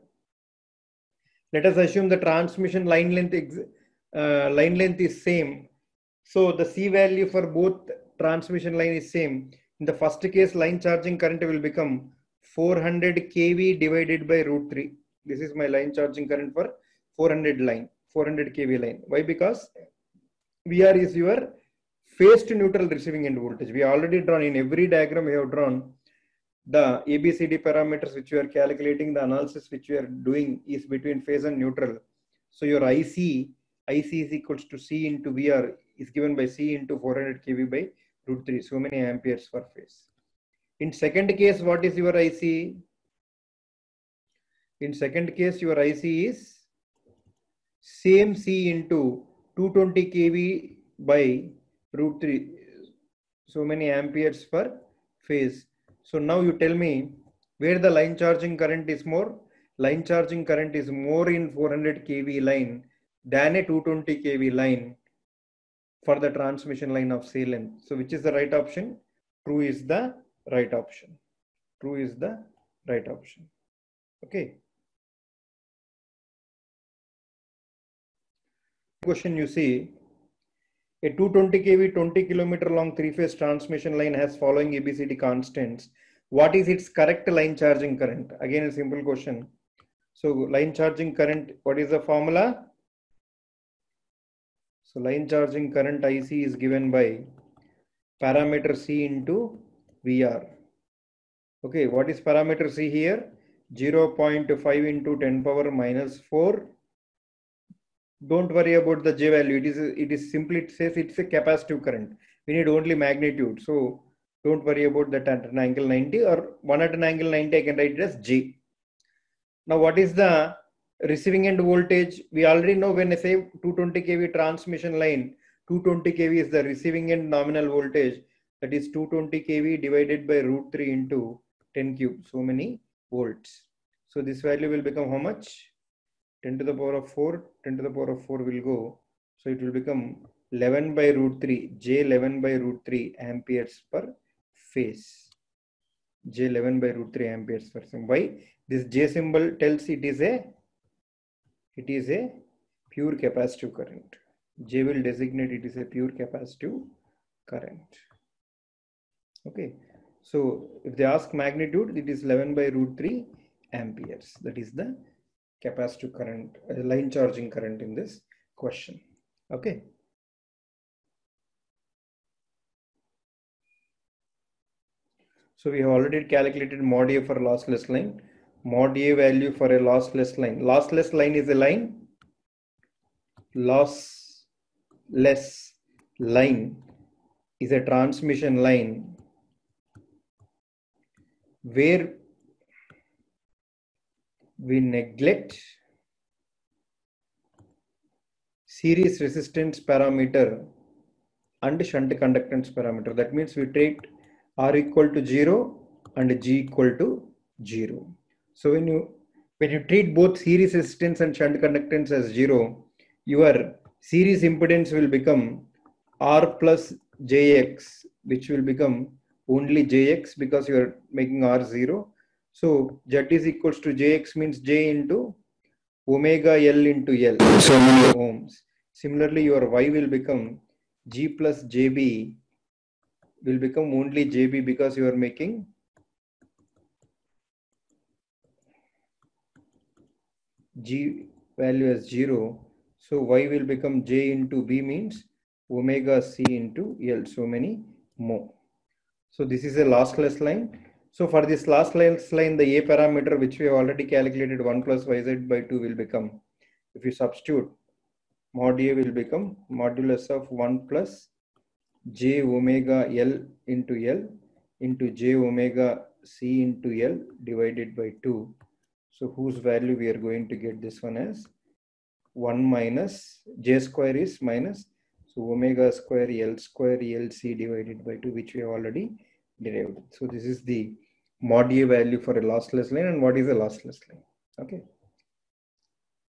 Let us assume the transmission line length is same. So the C value for both transmission line is same. In the first case, line charging current will become 400 kV divided by root 3. This is my line charging current for 400 kV line. Why? Because VR is your phase to neutral receiving end voltage. We already drawn in every diagram. We have drawn the ABCD parameters which we are calculating. The analysis which we are doing is between phase and neutral. So your IC is equals to C into VR is given by C into 400 kV by root 3. So many amperes per phase. In second case, what is your IC? In second case, your IC is same C into 220 kV by root 3. So many amperes per phase. So now you tell me where the line charging current is more. Line charging current is more in 400 kV line than a 220 kV line for the transmission line of C length. So which is the right option? True is the right option. True is the right option. Okay. Question you see, a 220 kV 20 kilometer long three-phase transmission line has following ABCD constants. What is its correct line charging current? Again, a simple question. So line charging current, what is the formula? So line charging current IC is given by parameter C into VR. Okay, what is parameter C here? 0.5 into 10 power minus 4. Don't worry about the J value. It is simply, it says it's a capacitive current. We need only magnitude. So don't worry about that at an angle 90 or 1 at an angle 90. I can write it as J. Now what is the receiving end voltage? We already know when I say 220 kV transmission line, 220 kV is the receiving end nominal voltage. That is 220 kV divided by root 3 into 10 cube. So many volts. So this value will become how much? 10 to the power of 4, 10 to the power of 4 will go. So it will become 11 by root 3, J 11 by root 3 amperes per phase. J 11 by root 3 amperes per phase. Why? This J symbol tells it is a pure capacitive current. J will designate it is a pure capacitive current. Okay. So if they ask magnitude, it is 11 by root 3 amperes. That is the capacitive current, line charging current in this question. Okay. So we have already calculated mod A for lossless line. Mod A value for a lossless line. Lossless line is a line. Lossless line is a transmission line where we neglect series resistance parameter and shunt conductance parameter. That means we take R equal to 0 and G equal to 0. So when you treat both series resistance and shunt conductance as 0, your series impedance will become R plus JX, which will become only JX because you are making R 0. So Z is equals to JX means J into omega L into L, so many ohms. Similarly, your Y will become G plus JB will become only JB because you are making G value as 0. So Y will become J into B means omega C into L, so many more. So this is a lossless line. So for this lossless line, the A parameter which we have already calculated 1 plus YZ by 2 will become, if you substitute, mod A will become modulus of 1 plus J omega L into J omega C into L divided by 2. So whose value we are going to get this one as 1 minus J square is minus, so omega square L C divided by 2, which we have already derived. So this is the mod A value for a lossless line. And what is a lossless line? Okay.